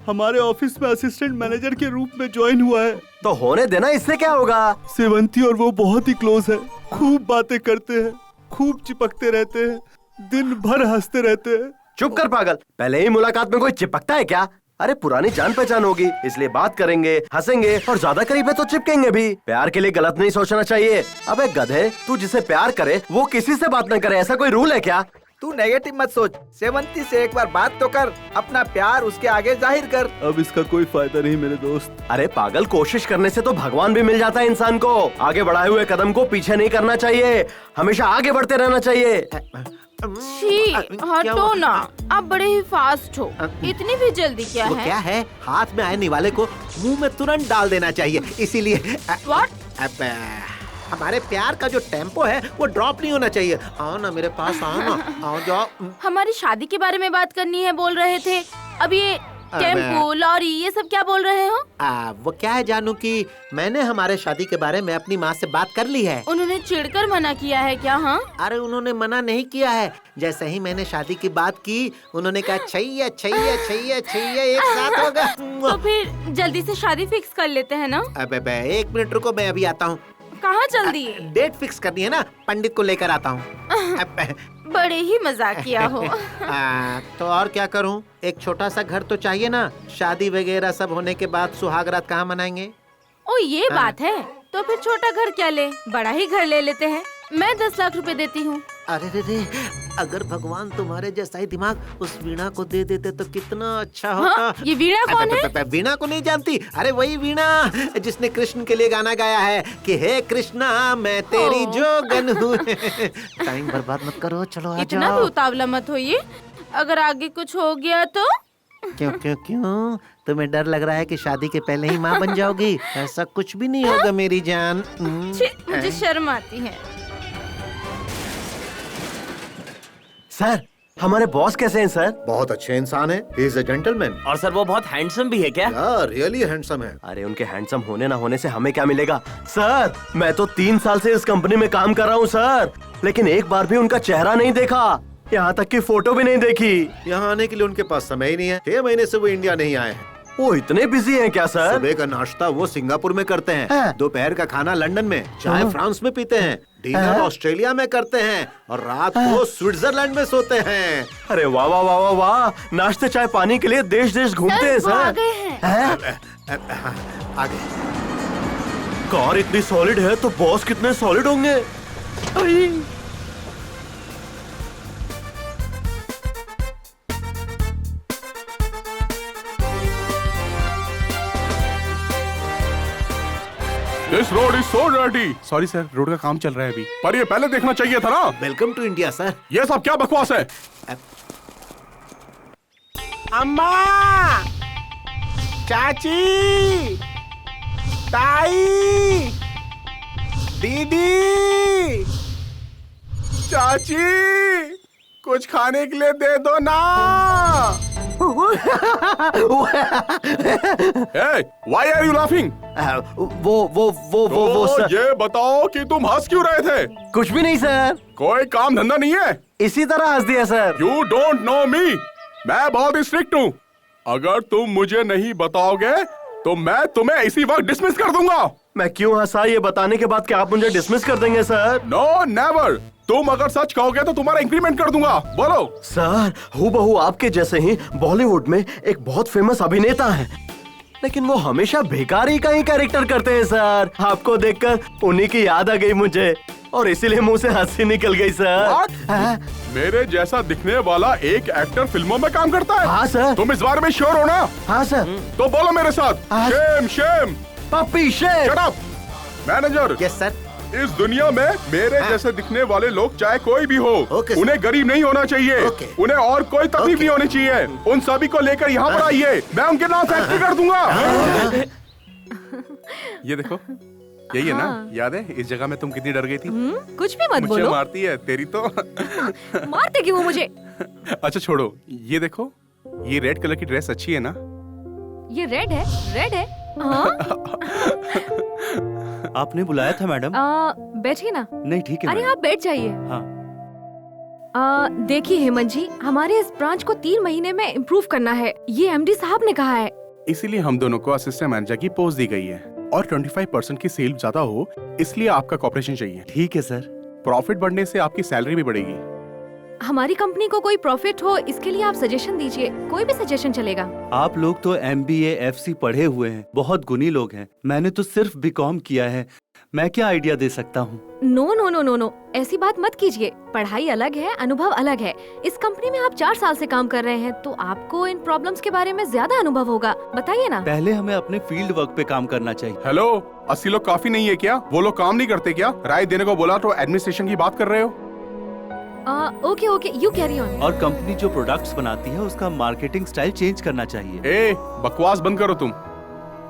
हमारे ऑफिस में असिस्टेंट मैनेजर के रूप में ज्वाइन हुआ है। तो होने देना, इससे क्या होगा? सेवंती और वो बहुत ही क्लोज है, खूब बातें करते हैं, खूब चिपकते रहते हैं, दिन भर हंसते रहते हैं। चुप कर पागल, पहले ही मुलाकात में कोई चिपकता है क्या? अरे पुरानी जान पहचान होगी, इसलिए बात करेंगे, हंसेंगे और ज्यादा करीब है तो चिपकेंगे भी। प्यार के लिए गलत नहीं सोचना चाहिए। अबे गधे, तू जिसे प्यार करे वो किसी से बात न करे, ऐसा कोई रूल है क्या? तू नेगेटिव मत सोच, सेवंती से एक बार बात तो कर, अपना प्यार उसके आगे जाहिर कर। अब इसका कोई फायदा नहीं मेरे दोस्त। अरे पागल, कोशिश करने से तो भगवान भी मिल जाता है इंसान को। आगे बढ़ाए हुए कदम को पीछे नहीं करना चाहिए, हमेशा आगे बढ़ते रहना चाहिए। छी, हटो ना, आप बड़े ही फास्ट हो, इतनी भी जल्दी क्या वो है? क्या है, हाथ में आने वाले को मुंह में तुरंत डाल देना चाहिए, इसीलिए। What? हमारे प्यार का जो टेम्पो है वो ड्रॉप नहीं होना चाहिए। आओ ना मेरे पास, आओ ना, आओ जाओ। हमारी शादी के बारे में बात करनी है बोल रहे थे, अब ये टेम्पो, लॉरी, ये सब क्या बोल रहे हो? वो क्या है जानू कि मैंने हमारे शादी के बारे में अपनी माँ से बात कर ली है। उन्होंने चिढ़कर मना किया है क्या? हाँ, अरे उन्होंने मना नहीं किया है, जैसे ही मैंने शादी की बात की उन्होंने कहा छैया छैया छैया छैया एक साथ होगा। तो फिर जल्दी से शादी फिक्स कर लेते हैं ना? अबे 1 मिनट रुको, मैं अभी आता हूँ। कहाँ जल्दी? डेट फिक्स करनी है ना, पंडित को लेकर आता हूँ। बड़े ही मजाकिया हो। तो और क्या करूं? एक छोटा सा घर तो चाहिए ना, शादी वगैरह सब होने के बाद सुहागरात कहाँ मनाएंगे? ओ ये बात है, तो फिर छोटा घर क्या ले, बड़ा ही घर ले लेते हैं। मैं 10 लाख रुपए देती हूँ। अरे रे, अगर भगवान तुम्हारे जैसा ही दिमाग उस वीणा को दे देते तो कितना अच्छा होता। हाँ? ये वीणा कौन है? वीणा को नहीं जानती? अरे वही वीणा जिसने कृष्ण के लिए गाना गाया है कि हे कृष्णा मैं तेरी जोगन हूँ। टाइम बर्बाद मत करो, चलो आ जाओ। इतना भी उतावला मत होइए, अगर आगे कुछ हो गया तो? क्यों क्यों क्यों? तुम्हें डर लग रहा है कि शादी के पहले ही माँ बन जाओगी? ऐसा कुछ भी नहीं होगा मेरी जान। मुझे शर्म आती है। सर, हमारे बॉस कैसे हैं सर? बहुत अच्छे इंसान है, ही इज अ जेंटलमैन। और सर वो बहुत हैंडसम भी है क्या? रियली हैंडसम है। अरे उनके हैंडसम होने ना होने से हमें क्या मिलेगा? सर, मैं तो 3 साल से इस कंपनी में काम कर रहा हूँ सर, लेकिन एक बार भी उनका चेहरा नहीं देखा, यहाँ तक कि फोटो भी नहीं देखी। यहाँ आने के लिए उनके पास समय ही नहीं है। 6 महीने से वो इंडिया नहीं आए हैं। वो इतने बिजी हैं क्या सर? सुबह का नाश्ता वो सिंगापुर में करते हैं, दोपहर का खाना लंदन में, चाय फ्रांस में पीते हैं, डिनर ऑस्ट्रेलिया में करते हैं और रात को स्विट्जरलैंड में सोते हैं। अरे वाह वाह वाह वाह वाह, नाश्ते चाय पानी के लिए देश देश घूमते हैं वो आ सर। गए हैं। आगे कार इतनी सॉलिड है तो बॉस कितने सॉलिड होंगे। आई। This road is so dirty. Sorry sir, road का काम चल रहा है अभी, पर ये पहले देखना चाहिए था ना। Welcome to India sir. ये सब क्या बकवास है? अम्मा, चाची, ताई, दीदी, चाची, कुछ खाने के लिए दे दो ना। Hey, why are you laughing? वो तो सर। ये बताओ कि तुम हंस क्यों रहे थे? कुछ भी नहीं सर, कोई काम धंधा नहीं है? इसी तरह हंस दिया sir. You don't know me. मैं बहुत स्ट्रिक्ट हूँ। अगर तुम मुझे नहीं बताओगे तो मैं तुम्हें इसी वक्त डिसमिस कर दूंगा। मैं क्यों हंसा ये बताने के बाद क्या आप मुझे डिसमिस कर देंगे सर? No never. तुम अगर सच कहोगे तो तुम्हारा इंक्रीमेंट कर दूंगा। बोलो। सर हूबहू आपके जैसे ही बॉलीवुड में एक बहुत फेमस अभिनेता है, लेकिन वो हमेशा भिखारी का ही कैरेक्टर करते हैं सर। आपको देखकर उन्हीं की याद आ गई मुझे और इसीलिए मुंह से हंसी निकल गई सर। What? मेरे जैसा दिखने वाला एक एक्टर फिल्मों में काम करता है? हाँ सर। तुम इस बारे में श्योर हो ना? हाँ सर। तो बोलो मेरे साथ। हाँ। Shem Shem. Puppy shame. Shut up. Manager. Yes sir. इस दुनिया में मेरे जैसे दिखने वाले लोग चाहे कोई भी हो, Okay, उन्हें गरीब नहीं होना चाहिए। Okay. उन्हें और कोई तकलीफ नहीं होनी चाहिए। उन सभी को लेकर यहाँ पर आइए, मैं उनके नाम फैक्ट्री कर दूंगा। ये देखो, यही है ना? याद है इस जगह में तुम कितनी डर गई थी? कुछ भी मत मुझे बोलो। मारती है तेरी तो। मारते क्यों मुझे? अच्छा छोड़ो, ये देखो, ये रेड कलर की ड्रेस अच्छी है ना? ये रेड है, रेड है। हाँ? आपने बुलाया था मैडम? बैठिए ना। नहीं ठीक है अरे मैडम। आप बैठ जाइए। हाँ। देखिए हेमंत जी, हमारे इस ब्रांच को 3 महीने में इम्प्रूव करना है, ये एमडी साहब ने कहा है। इसीलिए हम दोनों को असिस्टेंट मैनेजर की पोस्ट दी गई है और 25% की सेल ज्यादा हो, इसलिए आपका कॉपरेशन चाहिए। ठीक है सर। प्रॉफिट बढ़ने से आपकी सैलरी भी बढ़ेगी। हमारी कंपनी को कोई प्रॉफिट हो, इसके लिए आप सजेशन दीजिए, कोई भी सजेशन चलेगा। आप लोग तो MBA FC पढ़े हुए हैं, बहुत गुणी लोग हैं। मैंने तो सिर्फ BCom किया है, मैं क्या आइडिया दे सकता हूँ? No no no no no, ऐसी बात मत कीजिए। पढ़ाई अलग है, अनुभव अलग है। इस कंपनी में आप 4 साल से काम कर रहे हैं, तो आपको इन प्रॉब्लम्स के बारे में ज्यादा अनुभव होगा। बताइए ना। पहले हमें अपने फील्ड वर्क पे काम करना चाहिए। हेलो, 80 लोग काफी नहीं है क्या? वो लोग काम नहीं करते क्या? राय देने को बोला तो एडमिनिस्ट्रेशन की बात कर रहे हो? Okay okay, you carry on. और कंपनी जो प्रोडक्ट्स बनाती है उसका मार्केटिंग स्टाइल चेंज करना चाहिए। ए, बकवास बंद करो तुम।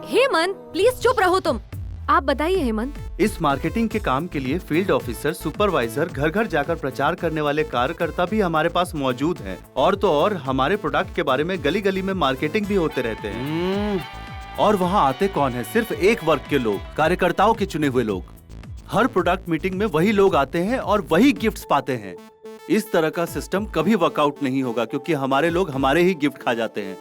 हेमंत प्लीज चुप रहो तुम। आप बताइए हेमंत। इस मार्केटिंग के काम के लिए फील्ड ऑफिसर, सुपरवाइजर, घर घर जाकर प्रचार करने वाले कार्यकर्ता भी हमारे पास मौजूद हैं। और तो और हमारे प्रोडक्ट के बारे में गली गली में मार्केटिंग भी होते रहते हैं। और वहाँ आते कौन है? सिर्फ एक वर्ग के लोग, कार्यकर्ताओं के चुने हुए लोग। हर प्रोडक्ट मीटिंग में वही लोग आते हैं और वही गिफ्ट्स पाते हैं। इस तरह का सिस्टम कभी वर्कआउट नहीं होगा, क्योंकि हमारे लोग हमारे ही गिफ्ट खा जाते हैं।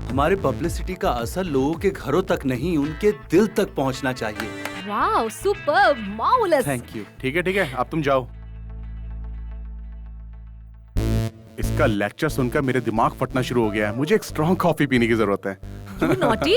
हमारे पब्लिसिटी का असर लोगों के घरों तक नहीं, उनके दिल तक पहुंचना चाहिए। Wow, super, marvellous. Thank you. ठीक है, अब तुम जाओ। इसका लेक्चर सुनकर मेरे दिमाग फटना शुरू हो गया है। मुझे एक स्ट्रॉन्ग कॉफी पीने की जरूरत है। You naughty?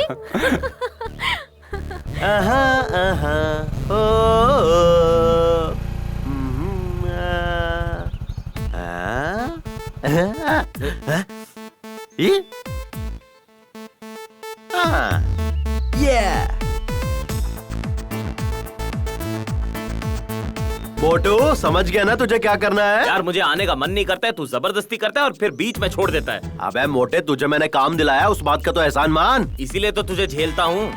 मोटू समझ गया ना तुझे क्या करना है? यार मुझे आने का मन नहीं करता है, तू जबरदस्ती करता है और फिर बीच में छोड़ देता है। अबे मोटे, तुझे मैंने काम दिलाया, उस बात का तो एहसान मान। इसीलिए तो तुझे झेलता हूँ।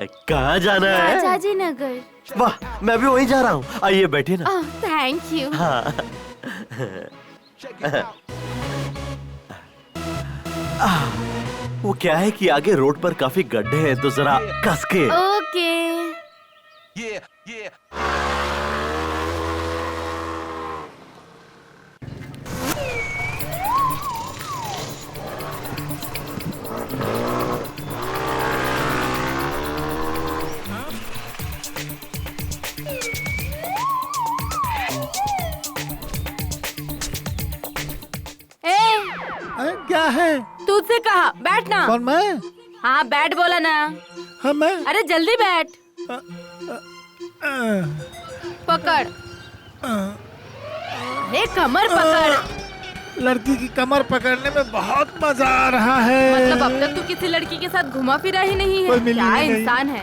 कहाँ जाना है? राजाजी नगर। वाह, मैं भी वहीं जा रहा हूँ। आइए बैठे ना। Thank you. हाँ। वो क्या है कि आगे रोड पर काफी गड्ढे हैं, तो जरा कस के। ओके। क्या है? तुझसे कहा बैठ ना। कौन, मैं? हाँ बैठ बोला ना। हाँ मैं। अरे जल्दी बैठ। पकड़। अरे कमर पकड़। लड़की की कमर पकड़ने में बहुत मजा आ रहा है। मतलब अब तक तू किसी लड़की के साथ घुमा फिरा ही नहीं है। क्या इंसान है।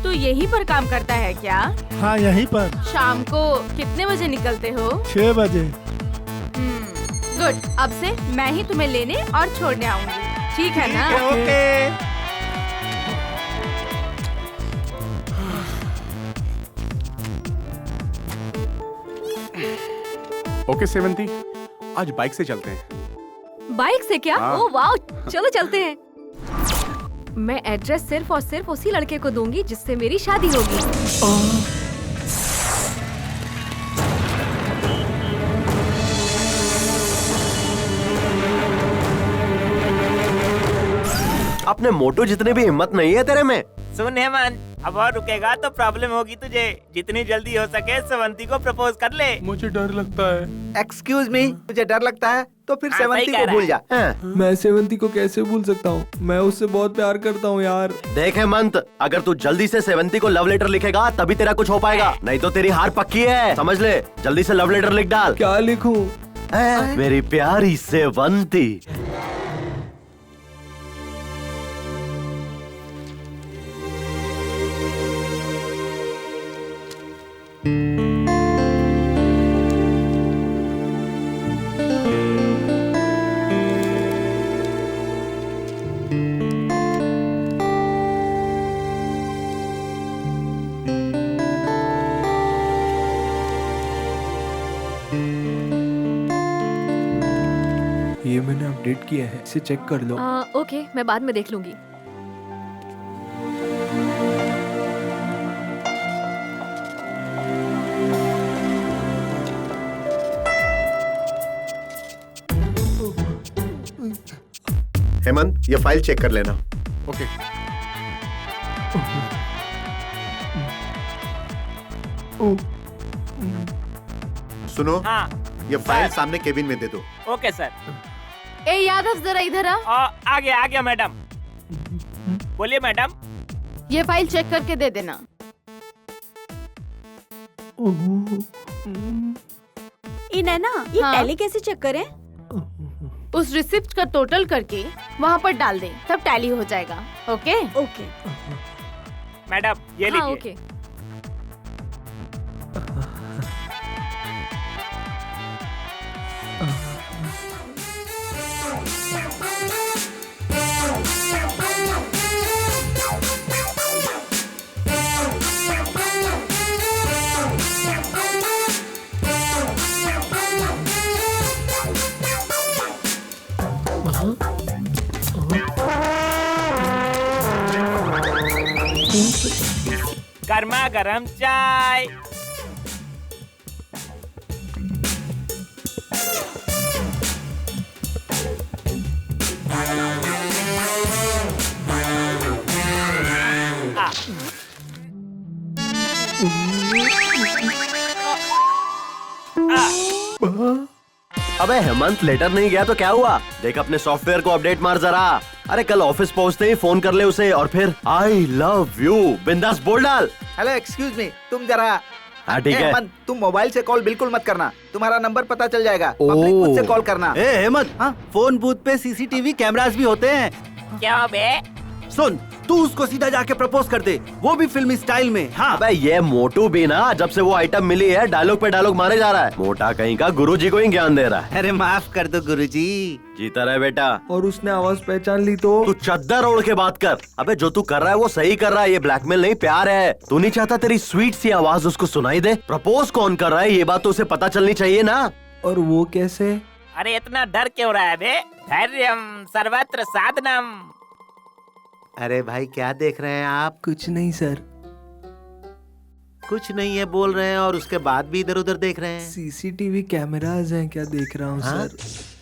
तू यहीं पर काम करता है क्या? हाँ यहीं पर। शाम को कितने बजे निकलते हो? 6 बजे। गुड, अब से मैं ही तुम्हें लेने और छोड़ने आऊंगी, ठीक है ना? ओके। ओके सेवंती, आज बाइक से चलते हैं। बाइक से क्या? हाँ। ओह वाह, चलो चलते हैं। मैं एड्रेस सिर्फ और सिर्फ उसी लड़के को दूंगी जिससे मेरी शादी होगी। अपने मोटो जितने भी हिम्मत नहीं है तेरे में। सुन हेमंत, अब और रुकेगा तो प्रॉब्लम होगी तुझे। जितनी जल्दी हो सके सेवंती को प्रपोज कर ले। मुझे डर लगता है। एक्सक्यूज मी, तुझे डर लगता है तो फिर हाँ, सेवंती सही कह को भूल जा। मैं सेवंती को कैसे भूल सकता हूँ? मैं उससे बहुत प्यार करता हूँ यार। देख हेमंत, अगर तू जल्दी से सेवंती को लव लेटर लिखेगा तभी तेरा कुछ हो पाएगा, नहीं तो तेरी हार पक्की है, समझ ले। जल्दी से लव लेटर लिख डाल। क्या लिखूं? मेरी प्यारी सेवंती। ये मैंने अपडेट किया है, इसे चेक कर लो। ओके, मैं बाद में देख लूंगी। हेमंत, ये फाइल चेक कर लेना। ओके। सुनो, हाँ ये फाइल सामने केबिन में दे दो। Okay sir. ए यादव, जरा इधर आ। आ गया मैडम। बोलिए मैडम। ये फाइल चेक करके दे देना। ये नैना, ये हाँ? टैली कैसे चेक करें? उस रिसिप्ट का टोटल करके वहाँ पर डाल दे, तब टैली हो जाएगा। Okay okay. मैडम ये हाँ लीजिए। ओके। गर्मा गर्म चाय। अबे हेमंत, लेटर नहीं गया तो क्या हुआ? देख अपने सॉफ्टवेयर को अपडेट मार जरा। अरे कल ऑफिस पहुंचते ही फोन कर ले उसे और फिर आई लव यू बिंदास बोल डाल। हेलो एक्सक्यूज मी, तुम जरा। हाँ ठीक है। हेमंत, तुम मोबाइल से कॉल बिल्कुल मत करना, तुम्हारा नंबर पता चल जाएगा। पब्लिक बूथ से कॉल करना। हेमंत, हाँ? फोन बूथ पे सीसीटीवी कैमरास भी होते हैं। क्या बे? सुन, तू उसको सीधा जाके प्रपोज कर दे, वो भी फिल्मी स्टाइल में। हाँ। अबे ये मोटू भी ना, जब से वो आइटम मिली है डायलॉग पे डायलॉग मारे जा रहा है। मोटा कहीं का गुरुजी को ही ज्ञान दे रहा है। अरे माफ कर दो गुरुजी। जीता रहे बेटा। और उसने आवाज पहचान ली तो? तू चद्दर ओढ़ के बात कर। अबे जो तू कर रहा है वो सही कर रहा है, ये ब्लैकमेल नहीं प्यार है। तू नहीं चाहता तेरी स्वीट सी आवाज उसको सुनाई दे? प्रपोज कौन कर रहा है ये बात तो उसे पता चलनी चाहिए ना। और वो कैसे? अरे इतना डर क्यों रहा है बे? धैर्यम सर्वत्र साधनम। अरे भाई क्या देख रहे हैं आप? कुछ नहीं सर। कुछ नहीं है बोल रहे हैं और उसके बाद भी इधर उधर देख रहे हैं। सीसीटीवी कैमराज हैं क्या देख रहा हूँ सर।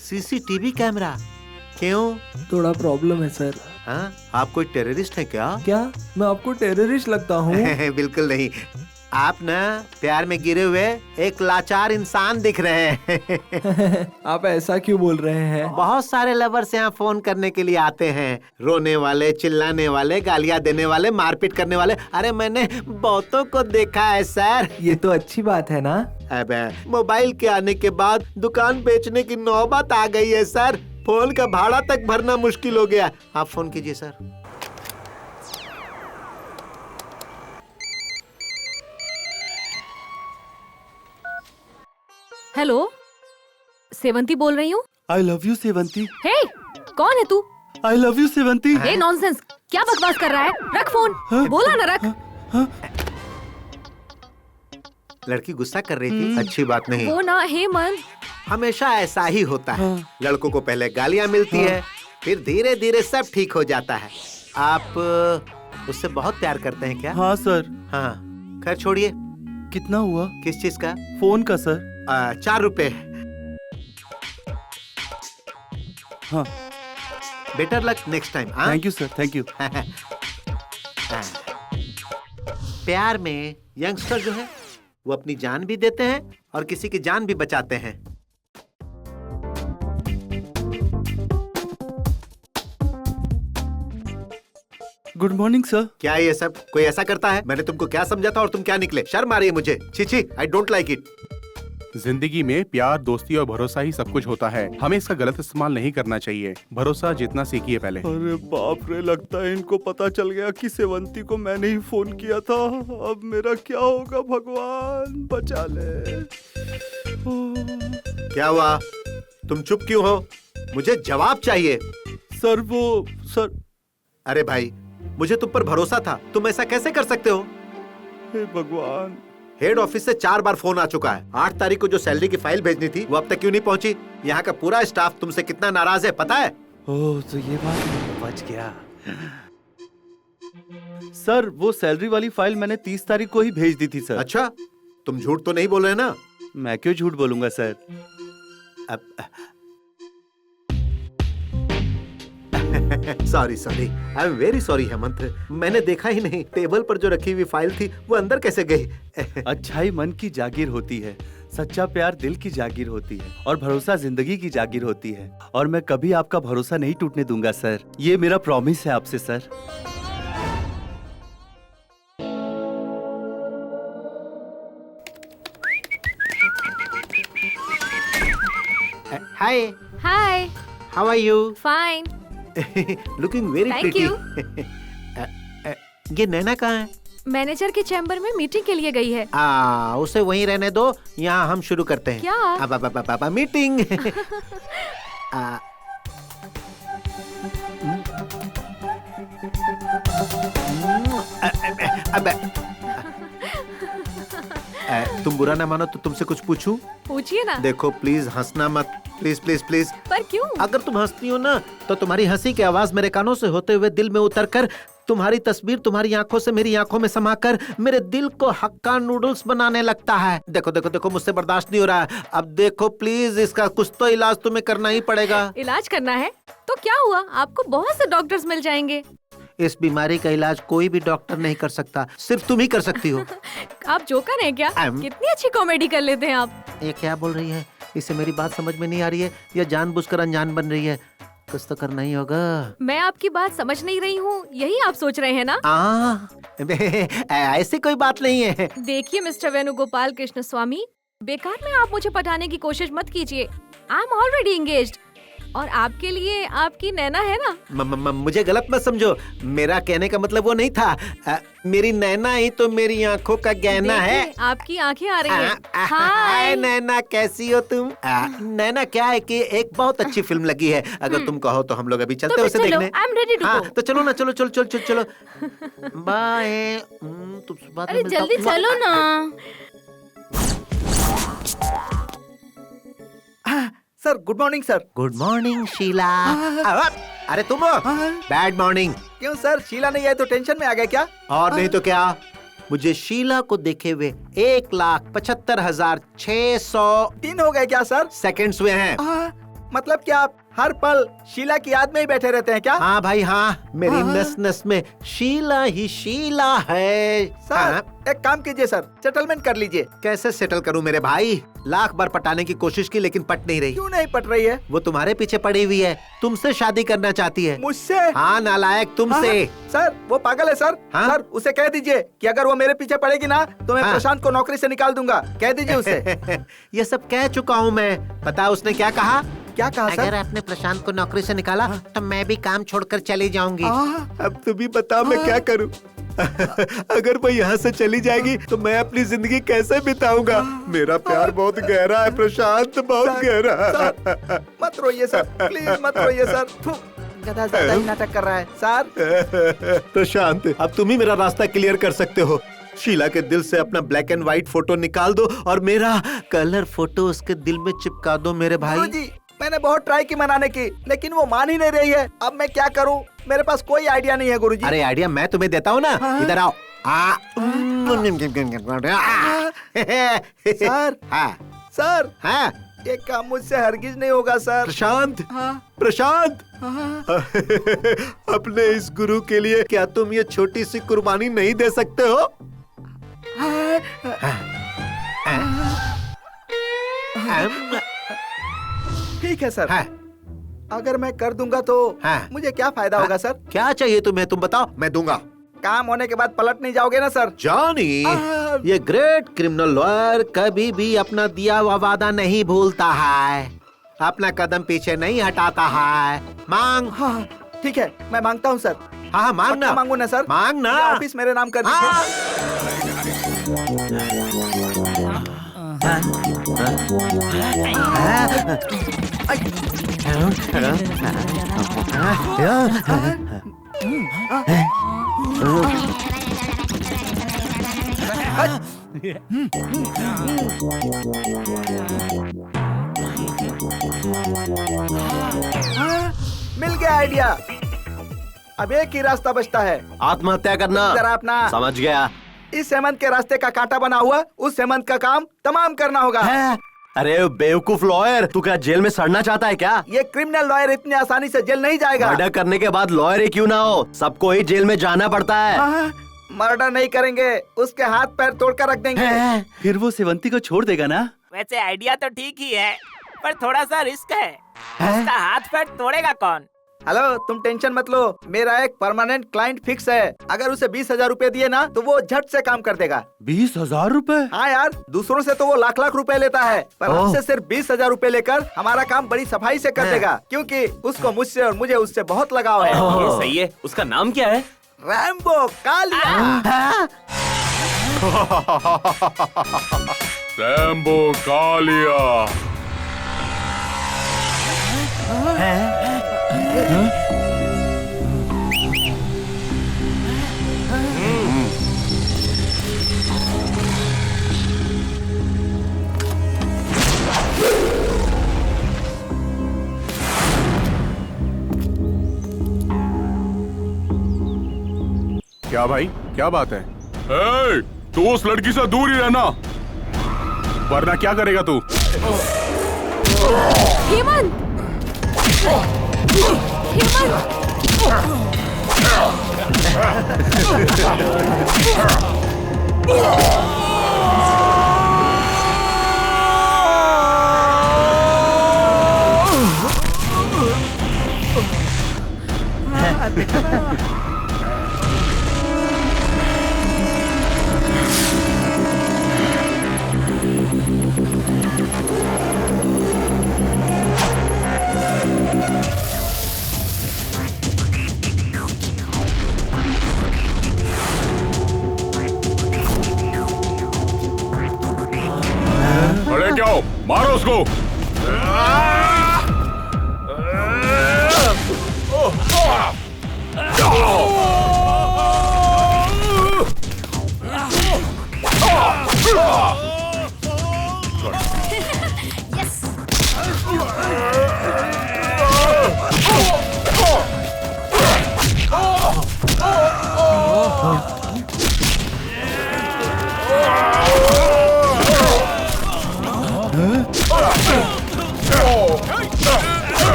CCTV camera? क्यों? थोड़ा प्रॉब्लम है सर। हाँ, आप कोई टेररिस्ट हैं क्या? क्या मैं आपको टेररिस्ट लगता हूँ? बिल्कुल नहीं, आप ना प्यार में गिरे हुए एक लाचार इंसान दिख रहे हैं। आप ऐसा क्यों बोल रहे हैं? बहुत सारे लवर्स यहाँ फोन करने के लिए आते हैं, रोने वाले, चिल्लाने वाले, गालियाँ देने वाले, मारपीट करने वाले। अरे मैंने बहुतों को देखा है सर। ये तो अच्छी बात है ना। अबे मोबाइल के आने के बाद दुकान बेचने की नौबत आ गई है सर। फोन का भाड़ा तक भरना मुश्किल हो गया। आप फोन कीजिए सर। हेलो, सेवंती बोल रही हूँ। आई लव यू सेवंती। हे, कौन है तू? I love you Sevanti. Hey nonsense, क्या बकवास कर रहा है? रख फोन। बोला ना रख। लड़की गुस्सा कर रही थी, अच्छी बात नहीं। वो ना हेमंत, हमेशा ऐसा ही होता है। लड़कों को पहले गालियाँ मिलती है, फिर धीरे धीरे सब ठीक हो जाता है। आप उससे बहुत प्यार करते हैं क्या? हाँ सर। हाँ, खैर छोड़िए। कितना हुआ? किस चीज का? फोन का सर। 4 रुपए। हाँ। Better luck next time. Thank you sir, thank you. प्यार में यंगस्टर जो है वो अपनी जान भी देते हैं और किसी की जान भी बचाते हैं। Good morning sir. क्या ये सब कोई ऐसा करता है? मैंने तुमको क्या समझा था और तुम क्या निकले? शर्म आ रही है मुझे। छी छी, आई डोंट लाइक इट। जिंदगी में प्यार, दोस्ती और भरोसा ही सब कुछ होता है। हमें इसका गलत इस्तेमाल नहीं करना चाहिए। भरोसा जितना सीखिए पहले। अरे बाप रे, लगता है इनको पता चल गया कि सेवंती को मैंने ही फोन किया था। अब मेरा क्या होगा? भगवान बचा ले। क्या हुआ? तुम चुप क्यों हो? मुझे जवाब चाहिए। सर वो सर। अरे भाई, मुझे तुम पर भरोसा था, तुम ऐसा कैसे कर सकते हो? हे भगवान। हेड ऑफिस से 4 बार फोन आ चुका है। 8 तारीख को जो सैलरी की फाइल भेजनी थी वो अब तक क्यों नहीं पहुंची? यहाँ का पूरा स्टाफ तुमसे कितना नाराज है पता है? ओह, तो ये बात बच गया। सर वो सैलरी वाली फाइल मैंने 30 तारीख को ही भेज दी थी सर। अच्छा, तुम झूठ तो नहीं बोल रहे ना? मैं क्यों झूठ बोलूंगा sir. Sorry sorry, I am very sorry Hemant. मैंने देखा ही नहीं, टेबल पर जो रखी हुई फाइल थी वो अंदर कैसे गई? अच्छाई मन की जागीर होती है, सच्चा प्यार दिल की जागीर होती है और भरोसा जिंदगी की जागीर होती है। और मैं कभी आपका भरोसा नहीं टूटने दूंगा सर। ये मेरा प्रॉमिस है आपसे sir. Hi hi, how are you? Fine. Looking very Thank pretty. you. ये नैना कहाँ है? मैनेजर के चैम्बर में मीटिंग के लिए गई है। उसे वहीं रहने दो, यहाँ हम शुरू करते हैं। क्या? अब मीटिंग। तुम बुरा ना मानो तो तुमसे कुछ पूछूं? पूछिए ना। देखो प्लीज हंसना मत, प्लीज प्लीज प्लीज। पर क्यों? अगर तुम हंसती हो ना तो तुम्हारी हंसी की आवाज मेरे कानों से होते हुए दिल में उतरकर तुम्हारी तस्वीर तुम्हारी आंखों से मेरी आंखों में समाकर मेरे दिल को हक्का नूडल्स बनाने लगता है। देखो देखो देखो, मुझसे बर्दाश्त नहीं हो रहा है। अब देखो प्लीज, इसका कुछ तो इलाज तुम्हें करना ही पड़ेगा। इलाज करना है तो क्या हुआ? आपको बहुत से डॉक्टर्स मिल जाएंगे। इस बीमारी का इलाज कोई भी डॉक्टर नहीं कर सकता, सिर्फ तुम ही कर सकती हो। आप जोकर हैं क्या? कितनी अच्छी कॉमेडी कर लेते हैं आप। ये क्या बोल रही है? इसे मेरी बात समझ में नहीं आ रही है या जानबूझकर अनजान बन रही है? कुछ तो करना ही होगा। मैं आपकी बात समझ नहीं रही हूँ, यही आप सोच रहे हैं ना? ऐसी कोई बात नहीं है। देखिए मिस्टर वेणुगोपाल कृष्ण स्वामी, बेकार में आप मुझे पटाने की कोशिश मत कीजिए। I am already engaged. और आपके लिए आपकी नैना है ना। मुझे गलत मत समझो, मेरा कहने का मतलब वो नहीं था। मेरी नैना ही तो मेरी आंखों का गहना है। आपकी आंखें आ रही हैं। हाय नैना, कैसी हो तुम? नैना, क्या है कि एक बहुत अच्छी फिल्म लगी है, अगर तुम कहो तो हम लोग अभी चलते हैं उसे देखने। I'm ready to go। तो चलो ना, चलो चलो चलो चलो चलो। बाय। अरे जल्दी चलो ना। Sir good morning sir. Good morning Sheela. अरे तुम बैड मॉर्निंग। क्यों सर, शीला नहीं आई तो टेंशन में आ गया क्या? और नहीं तो क्या, मुझे शीला को देखे हुए 1,75,600 दिन हो गए क्या सर? सेकंड्स हुए हैं। मतलब क्या आप हर पल शीला की याद में ही बैठे रहते हैं क्या? हाँ भाई हाँ, मेरी नस नस में शीला ही शीला है। सर एक काम कीजिए सर, सेटलमेंट कर लीजिए। कैसे सेटल करूं मेरे भाई? लाख बार पटाने की कोशिश की लेकिन पट नहीं रही। क्यों नहीं पट रही है? वो तुम्हारे पीछे पड़ी हुई है, तुमसे शादी करना चाहती है। मुझसे? हाँ नालायक, तुमसे। सर वो पागल है सर। सर उसे कह दीजिए कि अगर वो मेरे पीछे पड़ेगी ना तो मैं प्रशांत को नौकरी से निकाल दूंगा। कह दीजिए उसे। ये सब कह चुका हूँ मैं। पता है उसने क्या कहा? क्या कहा सर? अगर आपने प्रशांत को नौकरी से निकाला तो मैं भी काम छोड़कर चली जाऊंगी। अब तुम ही बताओ मैं क्या करूं? अगर वो यहाँ से चली जाएगी तो मैं अपनी जिंदगी कैसे बिताऊंगा? मेरा प्यार बहुत गहरा है प्रशांत, बहुत गहरा। मत रोइए सर, प्लीज मत रोइए सर। गधा ज्यादा ही नाटक कर रहा है सर। प्रशांत, अब तुम ही मेरा रास्ता क्लियर कर सकते हो। शीला के दिल से अपना ब्लैक एंड व्हाइट फोटो निकाल दो और मेरा कलर फोटो उसके दिल में चिपका दो मेरे भाई। गुरुजी, मैंने बहुत ट्राई की मनाने की, लेकिन वो मान ही नहीं रही है। अब मैं क्या करूं? मेरे पास कोई आइडिया नहीं है गुरुजी। अरे आइडिया मैं तुम्हें देता हूँ ना। इधर आओ। सर सर हाँ, ये काम मुझसे हरगिज नहीं होगा सर। प्रशांत, प्रशांत, अपने इस गुरु के लिए क्या तुम ये छोटी सी कुर्बानी नहीं दे सकते हो? ठीक है सर। अगर मैं कर दूंगा तो मुझे क्या फायदा होगा सर? क्या चाहिए तुम्हें, तुम बताओ, मैं दूंगा। काम होने के बाद पलट नहीं जाओगे ना सर? जॉनी, ये ग्रेट क्रिमिनल लॉयर कभी भी अपना दिया हुआ वादा नहीं भूलता है, अपना कदम पीछे नहीं हटाता है। मांग। हाँ ठीक है, मैं मांगता हूँ सर। हाँ मांगना। मांगू ना सर? मांगना। ऑफिस मेरे नाम कर दीजिए। मिल गया आइडिया। अब एक ही रास्ता बचता है, आत्महत्या करना। जरा अपना समझ गया। इस हेमंत के रास्ते का कांटा बना हुआ उस हेमंत का काम तमाम करना होगा। अरे बेवकूफ लॉयर, तू क्या जेल में सड़ना चाहता है क्या? ये क्रिमिनल लॉयर इतनी आसानी से जेल नहीं जाएगा। मर्डर करने के बाद लॉयर ही क्यों ना हो, सबको ही जेल में जाना पड़ता है। मर्डर नहीं करेंगे, उसके हाथ पैर तोड़कर रख देंगे। फिर वो सेवंती को छोड़ देगा ना? वैसे आइडिया तो ठीक ही है, पर थोड़ा सा रिस्क है। उसका हाथ पैर तोड़ेगा कौन? हेलो, तुम टेंशन मत लो, मेरा एक परमानेंट क्लाइंट फिक्स है। अगर उसे 20,000 रूपए दिए ना तो वो झट से काम कर देगा। 20,000 रूपए? हाँ यार, दूसरों से तो वो लाख लाख रुपए लेता है, पर हमसे सिर्फ 20,000 रूपए लेकर हमारा काम बड़ी सफाई से कर देगा, क्योंकि उसको मुझसे और मुझे उससे बहुत लगाव है। ये सही है। उसका नाम क्या है? रैम्बो कालिया। रैम्बो कालिया। क्या भाई, क्या बात है? ए, तू उस लड़की से दूर ही रहना, वरना क्या करेगा तू? हेमंत! Let's go.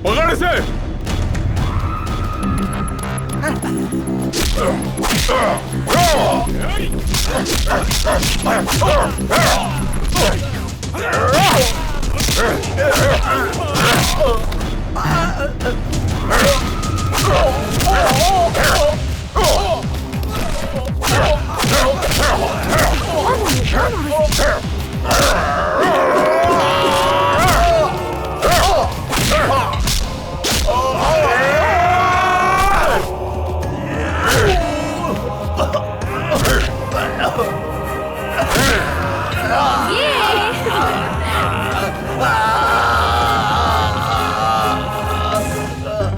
पकड़ इसे।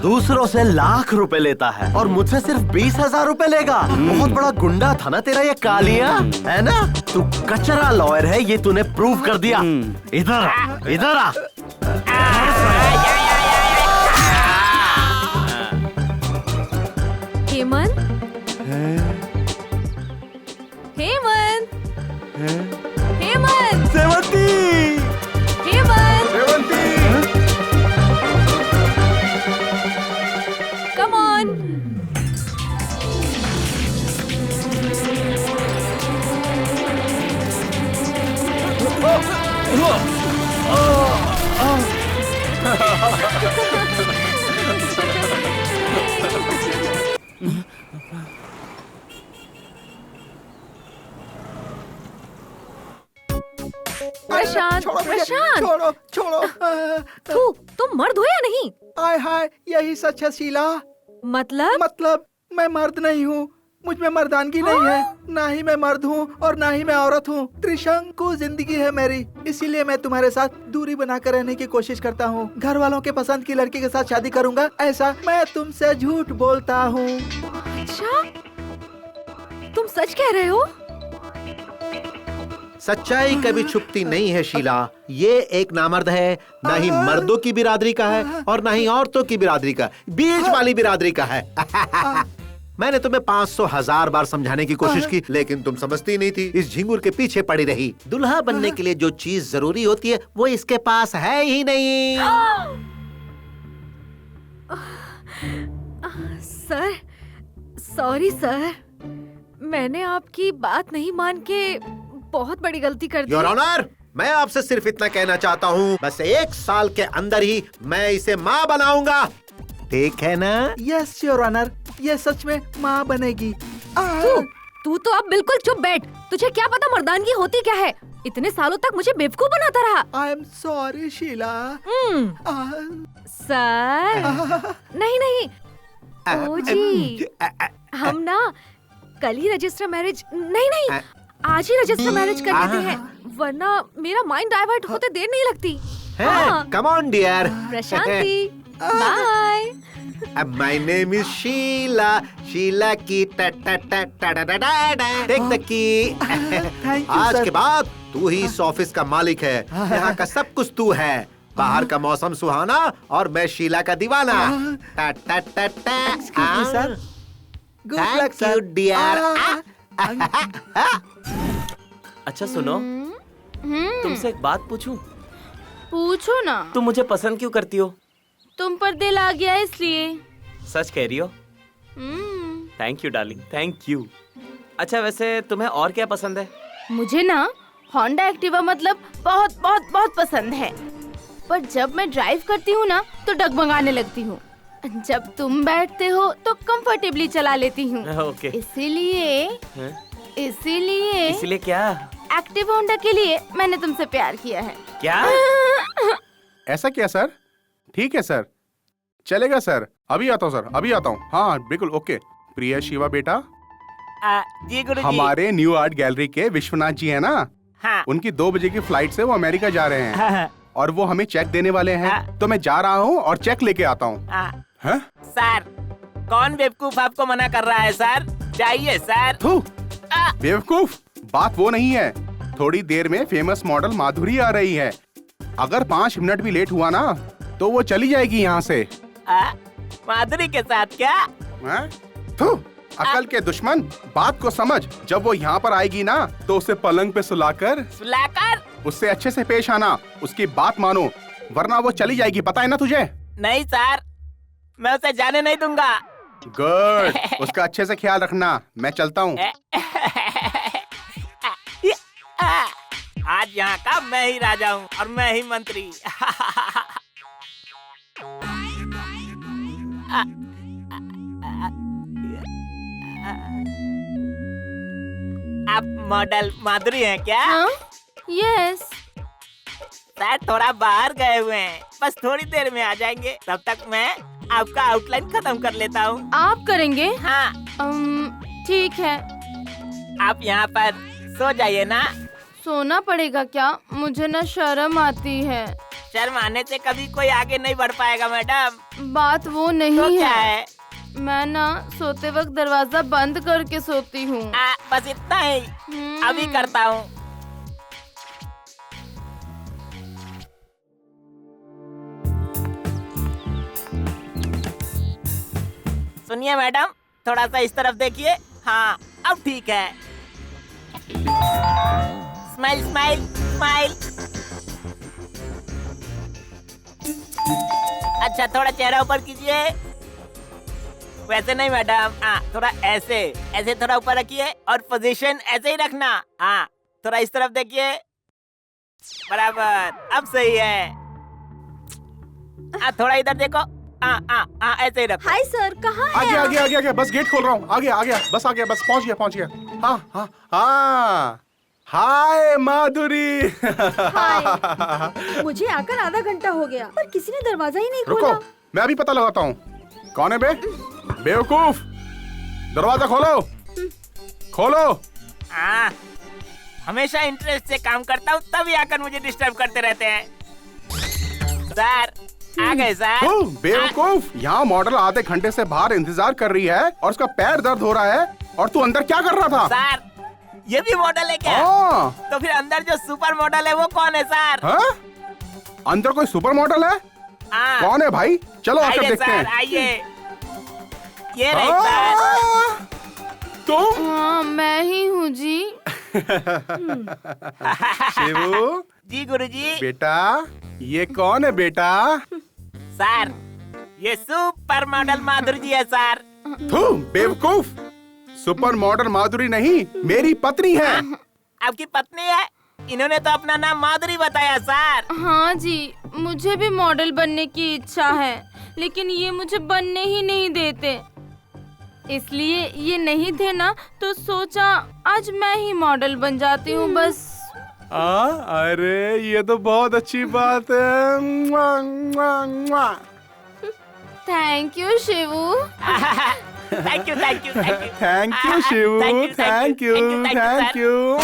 दूसरों से लाख रुपए लेता है और मुझसे सिर्फ 20,000 रुपए लेगा। बहुत बड़ा गुंडा था ना तेरा ये कालिया, है ना? तू कचरा लॉयर है, ये तूने प्रूव कर दिया। इधर आ, इधर आ। हेमंत, हेमंत, हेमंत, सेवंती, हेमंत, सेवंती। Come on. प्रशांत, प्रशांत, छोड़ो छोड़ो। तू तुम मर्द हो या नहीं? आय हाय, यही सच है शीला। मतलब मैं मर्द नहीं हूँ, मुझ में मर्दानगी नहीं है। ना ही मैं मर्द हूँ और ना ही मैं औरत हूँ। त्रिशंकु जिंदगी है मेरी, इसीलिए मैं तुम्हारे साथ दूरी बनाकर रहने की कोशिश करता हूँ। घर वालों के पसंद की लड़की के साथ शादी करूँगा, ऐसा मैं तुमसे झूठ बोलता हूँ। अच्छा, तुम सच कह रहे हो? सच्चाई कभी छुपती नहीं है शीला। ये एक नामर्द है, ना ही मर्दों की बिरादरी का है और ना ही औरतों की बिरादरी का, बीच वाली बिरादरी का है। मैंने तुम्हें 500,000 बार समझाने की कोशिश की, लेकिन तुम समझती नहीं थी। इस झिंगुर के पीछे पड़ी रही। दुल्हा बनने के लिए जो चीज जरूरी होती है वो इसके पास है ही नहीं। सर, सॉरी सर, मैंने आपकी बात नहीं मान के बहुत बड़ी गलती कर दी। योर ऑनर, मैं आपसे सिर्फ इतना कहना चाहता हूँ, बस 1 साल के अंदर ही मैं इसे माँ बनाऊंगा। ठीक है ना? यस योर ऑनर, ये सच में माँ बनेगी। तू तो अब बिल्कुल चुप बैठ। तुझे क्या पता मर्दानगी होती क्या है? इतने सालों तक मुझे बेवकूफ बनाता रहा। I am sorry Sheela. Sir, नहीं, ओ जी, हम ना कल ही रजिस्टर मैरिज, नहीं, आज ही रजिस्टर मैरिज कर लेते हैं, वरना मेरा माइंड डाइवर्ट होते देर नहीं लगती। Come on dear. Prashanti, bye. My name is Sheela, Sheela की टेक द की। आज के बाद तू ही इस ऑफिस का मालिक है। यहाँ का सब कुछ तू है। बाहर का मौसम सुहाना और मैं शीला का दीवाना। Sir, good luck sir dear. अच्छा सुनो, तुमसे एक बात पूछूं? पूछो ना। तुम मुझे पसंद क्यों करती हो? तुम पर दिल आ गया इसलिए। सच कह रही हो? Thank you darling, thank you. अच्छा वैसे तुम्हें और क्या पसंद है? मुझे ना होंडा एक्टिवा मतलब बहुत बहुत बहुत पसंद है, पर जब मैं ड्राइव करती हूँ ना तो डगमगाने लगती हूँ। जब तुम बैठते हो तो कंफर्टेबली चला लेती हूँ। ओके। इसीलिए क्या? एक्टिव होंडा के लिए मैंने तुमसे प्यार किया है। क्या? ऐसा क्या सर? ठीक है सर, चलेगा सर। अभी आता हूँ सर, अभी आता हूँ। हाँ बिल्कुल ओके। प्रिया शिवा बेटा, जी गुरुजी। हमारे न्यू आर्ट गैलरी के विश्वनाथ जी है ना, हाँ। उनकी 2 बजे की फ्लाइट से वो अमेरिका जा रहे हैं और वो हमें चेक देने वाले हैं, तो मैं जा रहा हूँ और चेक लेके आता हूँ। सर, कौन बेवकूफ आपको मना कर रहा है सर? चाहिए सर। बेवकूफ बात वो नहीं है, थोड़ी देर में फेमस मॉडल माधुरी आ रही है। अगर 5 मिनट भी लेट हुआ ना तो वो चली जाएगी यहाँ से। माधुरी के साथ क्या? अकल के दुश्मन, बात को समझ। जब वो यहाँ पर आएगी ना तो उसे पलंग पे सुलाकर उससे अच्छे से पेश आना, उसकी बात मानो, वरना वो चली जाएगी। पता है ना तुझे? नहीं सर, मैं उसे जाने नहीं दूंगा। गुड, उसका अच्छे से ख्याल रखना। मैं चलता हूँ। आज यहाँ का मैं ही राजा हूँ और मैं ही मंत्री। आप मॉडल माधुरी हैं क्या? यस। सर थोड़ा बाहर गए हुए हैं, बस थोड़ी देर में आ जाएंगे। तब तक मैं आपका आउटलाइन खत्म कर लेता हूँ। आप करेंगे? हाँ। ठीक है। आप यहाँ पर सो जाइए ना। सोना पड़ेगा क्या? मुझे ना शर्म आती है। शर्म आने से कभी कोई आगे नहीं बढ़ पाएगा मैडम। बात वो नहीं तो क्या है? मैं ना सोते वक्त दरवाजा बंद करके सोती हूँ। बस इतना ही। अभी करता हूँ। सुनिए मैडम, थोड़ा सा इस तरफ देखिए। हाँ अब ठीक है। Smile smile smile. अच्छा थोड़ा चेहरा ऊपर कीजिए। वैसे नहीं मैडम, हाँ थोड़ा ऐसे ऐसे थोड़ा ऊपर रखिए और पोजीशन ऐसे ही रखना। हाँ थोड़ा इस तरफ देखिए। बराबर, अब सही है। थोड़ा इधर देखो। ऐसे ही रखो। हाय सर, कहाँ हैं? आगे आगे आगे आगे, बस गेट खोल रहा हूँ। आगे आ गया, बस आ गया, बस पहुँच गया। हाँ हाँ हाँ। हाय माधुरी। हाय। मुझे आकर आधा घंटा हो गया पर किसी ने दरवाजा ही नहीं खोला। रुको, मैं अभी पता लगाता हूँ। कौन है बे? बेवकूफ, दरवाजा खोलो। खोलो। हमेशा इंटरेस्ट से काम करता हूँ, तभी आकर मुझे डिस्टर्ब करते रहते हैं। सर आ गए सर। बेवकूफ, यहाँ मॉडल आधे घंटे से बाहर इंतजार कर रही है और उसका पैर दर्द हो रहा है और तू अंदर क्या कर रहा था? सर ये भी मॉडल है क्या? तो फिर अंदर जो सुपर मॉडल है वो कौन है सर? अंदर कोई सुपर मॉडल है? कौन है भाई? चलो आकर देखते हैं। आइए, ये रही सर। तुम? हाँ मैं ही हूँ जी। शिवू जी गुरुजी। बेटा ये कौन है बेटा? सर ये सुपर मॉडल माधुरी जी है सर। बेवकूफ, सुपर मॉडल माधुरी नहीं, मेरी पत्नी है। आपकी पत्नी है? इन्होंने तो अपना नाम माधुरी बताया सर। हाँ जी, मुझे भी मॉडल बनने की इच्छा है, लेकिन ये मुझे बनने ही नहीं देते। इसलिए ये नहीं थे ना तो सोचा आज मैं ही मॉडल बन जाती हूँ बस। अरे ये तो बहुत अच्छी बात है। Thank you Shivu. Thank you thank you Shivu, thank you.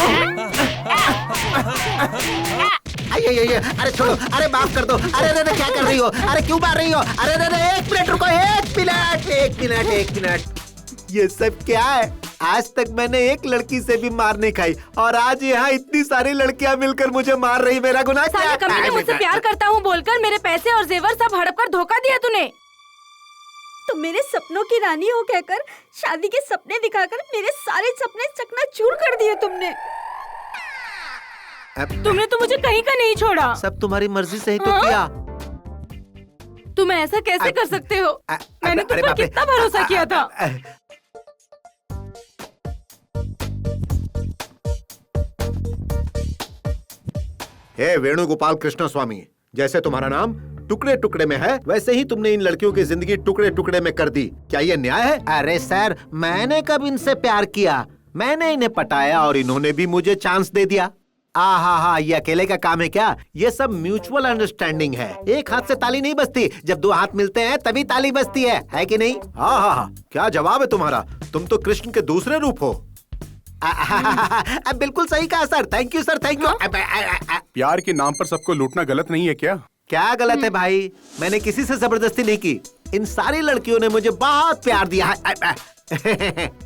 अरे छोड़ो, अरे माफ कर दो। अरे क्या कर रही हो? अरे क्यों मार रही हो? अरे एक मिनट रुको, एक मिनट। ये सब क्या है? आज तक मैंने एक लड़की से भी मार नहीं खाई और आज यहाँ इतनी सारी लड़कियाँ मिलकर मुझे मार रही। मेरा गुनाह क्या है? कभी ने मुझसे प्यार करता हूँ बोलकर मेरे पैसे और जेवर सब हड़प कर धोखा दिया तूने। तो मेरे सपनों की रानी हो कहकर शादी के सपने दिखाकर मेरे सारे सपने चकनाचूर कर दिए तुमने। तुमने तो मुझे कहीं का नहीं छोड़ा। सब तुम्हारी मर्जी से ही तो किया। तुम ऐसा कैसे कर सकते हो? मैंने तुम पर कितना भरोसा किया था। हे वेणुगोपाल कृष्ण स्वामी, जैसे तुम्हारा नाम टुकड़े टुकड़े में है, वैसे ही तुमने इन लड़कियों की जिंदगी टुकड़े टुकड़े में कर दी। क्या ये न्याय है? अरे सर, मैंने कब इनसे प्यार किया? मैंने इन्हें पटाया और इन्होंने भी मुझे चांस दे दिया। हा, ये अकेले का काम है क्या? ये सब म्यूचुअल अंडरस्टैंडिंग है। एक हाथ से ताली नहीं बजती, जब दो हाथ मिलते हैं तभी ताली बजती है कि नहीं? हा, क्या जवाब है तुम्हारा? तुम तो कृष्ण के दूसरे रूप हो। बिल्कुल सही कहा sir, thank you sir, thank you. प्यार के नाम पर सबको लूटना गलत नहीं है क्या? क्या गलत है भाई? मैंने किसी से जबरदस्ती नहीं की। इन सारी लड़कियों ने मुझे बहुत प्यार दिया है।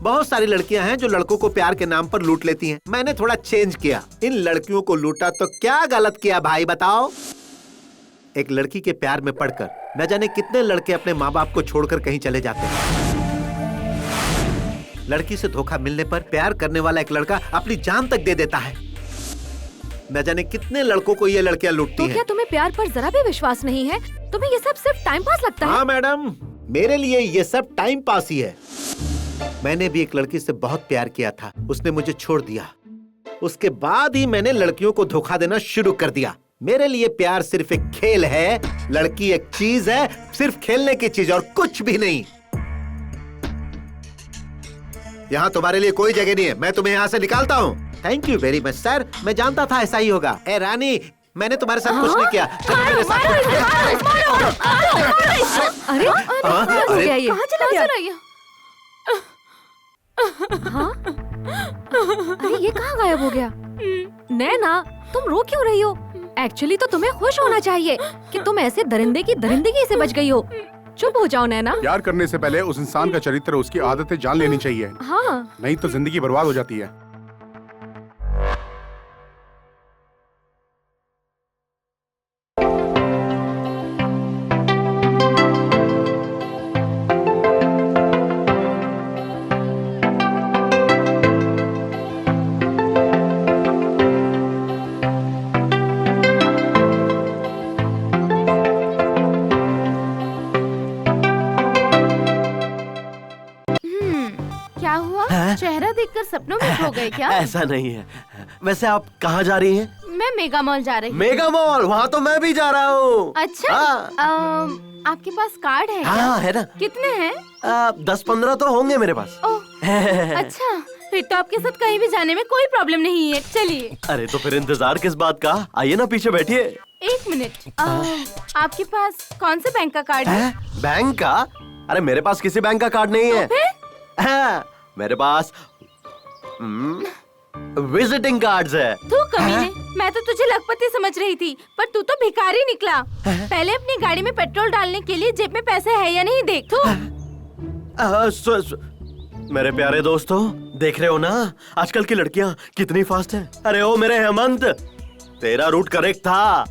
बहुत सारी लड़कियां हैं जो लड़कों को प्यार के नाम पर लूट लेती हैं। मैंने थोड़ा चेंज किया, इन लड़कियों को लूटा तो क्या गलत किया भाई बताओ? एक लड़की के प्यार में पड़कर न जाने कितने लड़के अपने माँ बाप को छोड़कर कहीं चले जाते हैं। लड़की से धोखा मिलने पर प्यार करने वाला एक लड़का अपनी जान तक दे देता है। न जाने कितने लड़कों को ये लड़कियां लूटती हैं। क्या तुम्हें प्यार पर जरा भी विश्वास नहीं है? तुम्हें ये सब सिर्फ टाइम पास लगता है? हाँ मैडम, मेरे लिए ये सब टाइम पास ही है। मैंने भी एक लड़की से बहुत प्यार किया था, उसने मुझे छोड़ दिया। उसके बाद ही मैंने लड़कियों को धोखा देना शुरू कर दिया। मेरे लिए प्यार सिर्फ एक खेल है, लड़की एक चीज है, सिर्फ खेलने की चीज और कुछ भी नहीं। यहाँ तुम्हारे लिए कोई जगह नहीं है, मैं तुम्हें यहाँ से निकालता हूँ। Thank you very much sir, मैं जानता था ऐसा ही होगा। ए रानी, मैंने तुम्हारे साथ कुछ नहीं किया। अरे कहाँ चला गया? हाँ? अरे ये कहाँ गायब हो गया? नैना, तुम रो क्यों रही हो? एक्चुअली तो तुम्हें खुश होना चाहिए कि तुम ऐसे दरिंदे की दरिंदगी से बच गई हो। चुप हो जाओ नैना। प्यार करने से पहले उस इंसान का चरित्र, उसकी आदतें जान लेनी चाहिए। हाँ, नहीं तो जिंदगी बर्बाद हो जाती है। चेहरा देखकर सपनों में खो गए क्या? ऐसा नहीं है। वैसे आप कहाँ जा रही हैं? मैं मेगा मॉल जा रही हूँ। Mega mall? वहाँ तो मैं भी जा रहा हूँ। अच्छा, आपके पास कार्ड है? हाँ है ना। कितने हैं? 10-15 तो होंगे मेरे पास। अच्छा, फिर तो आपके साथ कहीं भी जाने में कोई प्रॉब्लम नहीं है। चलिए। अरे तो फिर इंतजार किस बात का? आइए ना पीछे बैठिए। एक मिनट, आपके पास कौन से बैंक का कार्ड है? बैंक का? अरे मेरे पास किसी बैंक का कार्ड नहीं है। मेरे पास विजिटिंग कार्ड्स है। तू कमीने, मैं तो तुझे लखपति समझ रही थी, पर तू तो भिखारी निकला। पहले अपनी गाड़ी में पेट्रोल डालने के लिए जेब में पैसे है या नहीं देख। मेरे प्यारे दोस्तों, देख रहे हो ना आजकल की लड़कियां कितनी फास्ट हैं। अरे ओ मेरे हेमंत, तेरा रूट करेक्ट था।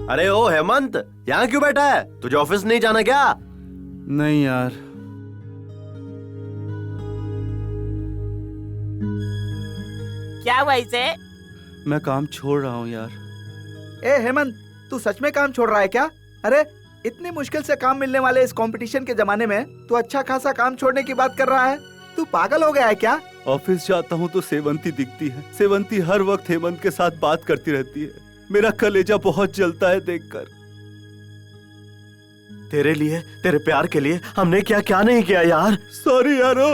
अरे ओ हेमंत, यहाँ क्यों बैठा है? तुझे ऑफिस नहीं जाना क्या? नहीं यार। क्या हुआ इसे? मैं काम छोड़ रहा हूँ यार। ए हेमंत, तू सच में काम छोड़ रहा है क्या? अरे इतनी मुश्किल से काम मिलने वाले इस कंपटीशन के जमाने में तू अच्छा खासा काम छोड़ने की बात कर रहा है? तू पागल हो गया है क्या? ऑफिस जाता हूँ तो सेवंती दिखती है। सेवंती हर वक्त हेमंत के साथ बात करती रहती है। मेरा कलेजा बहुत जलता है देखकर। तेरे लिए, तेरे प्यार के लिए हमने क्या क्या नहीं किया यार। सॉरी यारो।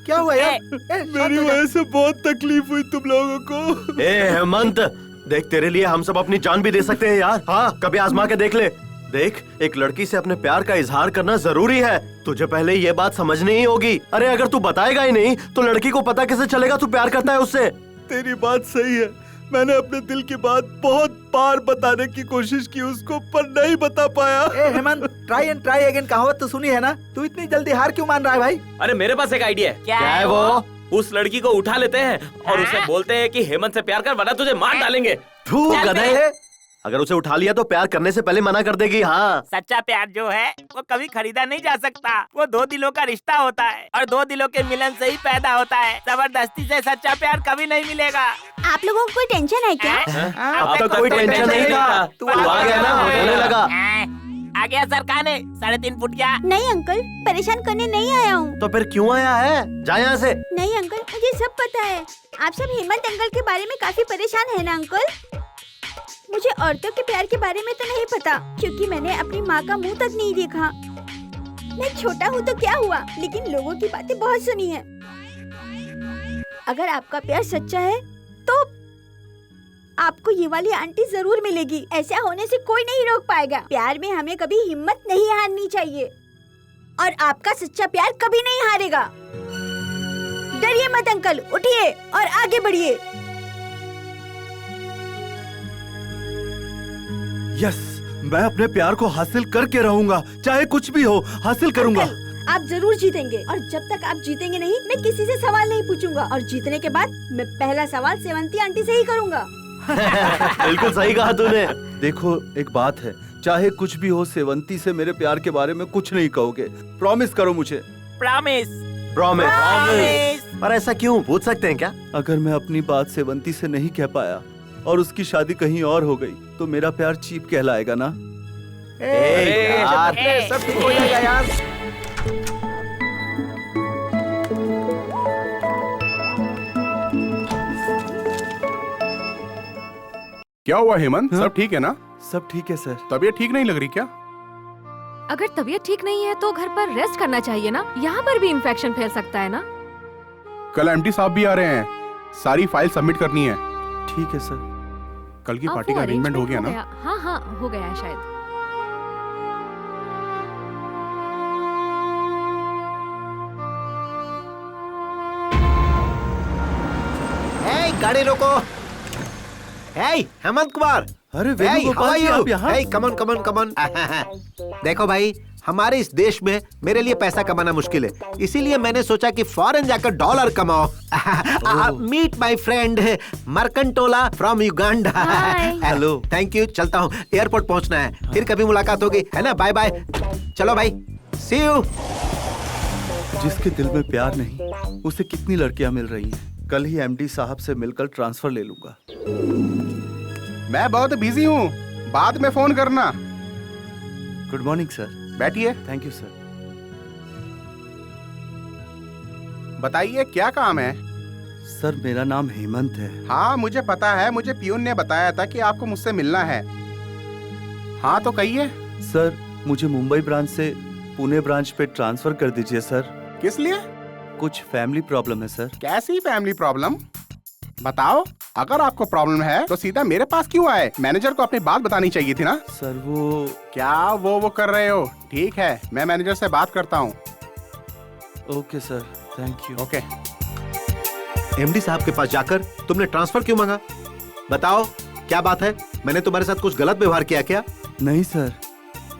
क्या हुआ यार? मेरी वजह से बहुत तकलीफ हुई तुम लोगों को। ए हेमंत, देख तेरे लिए हम सब अपनी जान भी दे सकते हैं यार। हाँ, कभी आजमा के देख ले। देख, एक लड़की से अपने प्यार का इजहार करना जरूरी है। तुझे पहले ये बात समझनी ही होगी। अरे अगर तू बताएगा ही नहीं तो लड़की को पता कैसे चलेगा तू प्यार करता है उससे। तेरी बात सही है। मैंने अपने दिल की बात बहुत बार बताने की कोशिश की उसको, पर नहीं बता पाया। Hemant, try and try again कहावत तो सुनी है ना? तू इतनी जल्दी हार क्यों मान रहा है भाई? अरे मेरे पास एक आइडिया है। क्या है वो? उस लड़की को उठा लेते हैं और उसे बोलते हैं कि हेमंत से प्यार कर वरना तुझे मार डालेंगे। तू गधे, अगर उसे उठा लिया तो प्यार करने से पहले मना कर देगी। हाँ, सच्चा प्यार जो है वो कभी खरीदा नहीं जा सकता। वो दो दिलों का रिश्ता होता है और दो दिलों के मिलन से ही पैदा होता है। जबरदस्ती से सच्चा प्यार कभी नहीं मिलेगा। आप लोगों को कोई टेंशन है क्या? अब तक कोई टेंशन नहीं था। तू आ गया ना, होने लगा। आ गया सरकार ने 3.5 फुट क्या? नहीं अंकल, परेशान करने नहीं आया हूँ। तो फिर क्यों आया है? जा यहाँ से। नहीं अंकल, मुझे सब पता है। आप सब हेमंत अंकल के बारे में काफी परेशान है ना अंकल? मुझे औरतों के प्यार के बारे में तो नहीं पता, क्योंकि मैंने अपनी माँ का मुंह तक नहीं देखा। मैं छोटा हूँ तो क्या हुआ, लेकिन लोगों की बातें बहुत सुनी है। अगर आपका प्यार सच्चा है तो आपको ये वाली आंटी जरूर मिलेगी। ऐसा होने से कोई नहीं रोक पाएगा। प्यार में हमें कभी हिम्मत नहीं हारनी चाहिए और आपका सच्चा प्यार कभी नहीं हारेगा। डरिए मत अंकल, उठिए और आगे बढ़िए। यस, मैं अपने प्यार को हासिल करके रहूंगा, चाहे कुछ भी हो हासिल करूंगा। आप जरूर जीतेंगे और जब तक आप जीतेंगे नहीं मैं किसी से सवाल नहीं पूछूंगा और जीतने के बाद मैं पहला सवाल सेवंती आंटी से ही करूंगा। बिल्कुल सही कहा तूने। देखो एक बात है, चाहे कुछ भी हो सेवंती से मेरे प्यार के बारे में कुछ नहीं कहोगे। प्रॉमिस करो मुझे। प्रॉमिस। प्रॉमिस। पर ऐसा क्यों, पूछ सकते हैं क्या? अगर मैं अपनी बात सेवंती से नहीं कह पाया और उसकी शादी कहीं और हो गई तो मेरा प्यार चीप कहलाएगा ना? यार, सब ठीक हो जाएगा यार। क्या हुआ हेमंत? सब ठीक है ना? सब ठीक है सर। तबीयत ठीक नहीं लग रही क्या? अगर तबीयत ठीक नहीं है तो घर पर रेस्ट करना चाहिए ना। यहाँ पर भी इन्फेक्शन फैल सकता है ना। कल एमडी साहब भी आ रहे हैं, सारी फाइल सबमिट करनी है। ठीक है सर। कल की अब पार्टी वो का अरेंजमेंट हो गया ना? हाँ हाँ हो गया है शायद। गाड़ी रोको। हेमंत कुमार। अरे वेणुगोपाल जी, आप यहाँ? कमन कमन कमन। देखो भाई, हमारे इस देश में मेरे लिए पैसा कमाना मुश्किल है, इसीलिए मैंने सोचा कि फॉरेन जाकर डॉलर कमाओ। Meet my friend Merkantola from Uganda. Hello. Thank you, चलता हूँ, एयरपोर्ट पहुँचना है, फिर कभी मुलाकात होगी, है ना? Bye bye. चलो भाई, सी यू। जिसके दिल में प्यार नहीं उसे कितनी लड़कियां मिल रही हैं। कल ही एमडी साहब से मिलकर ट्रांसफर ले लूंगा। मैं बहुत बिजी हूँ, बाद में फोन करना। Good morning sir. बैठिए। Thank you sir. बताइए क्या काम है? सर मेरा नाम हेमंत है। हाँ मुझे पता है, मुझे पियून ने बताया था कि आपको मुझसे मिलना है। हाँ तो कहिए। सर मुझे मुंबई ब्रांच से पुणे ब्रांच पे ट्रांसफर कर दीजिए सर। किस लिए? कुछ फैमिली प्रॉब्लम है सर। कैसी फैमिली प्रॉब्लम? बताओ। अगर आपको प्रॉब्लम है तो सीधा मेरे पास क्यों आए? मैनेजर को अपनी बात बतानी चाहिए थी ना। सर वो क्या वो कर रहे हो? ठीक है, मैं मैनेजर से बात करता हूँ। Okay sir, thank you. Okay. MD साहब के पास जाकर तुमने ट्रांसफर क्यों मांगा? बताओ क्या बात है? मैंने तुम्हारे साथ कुछ गलत व्यवहार किया क्या? नहीं सर।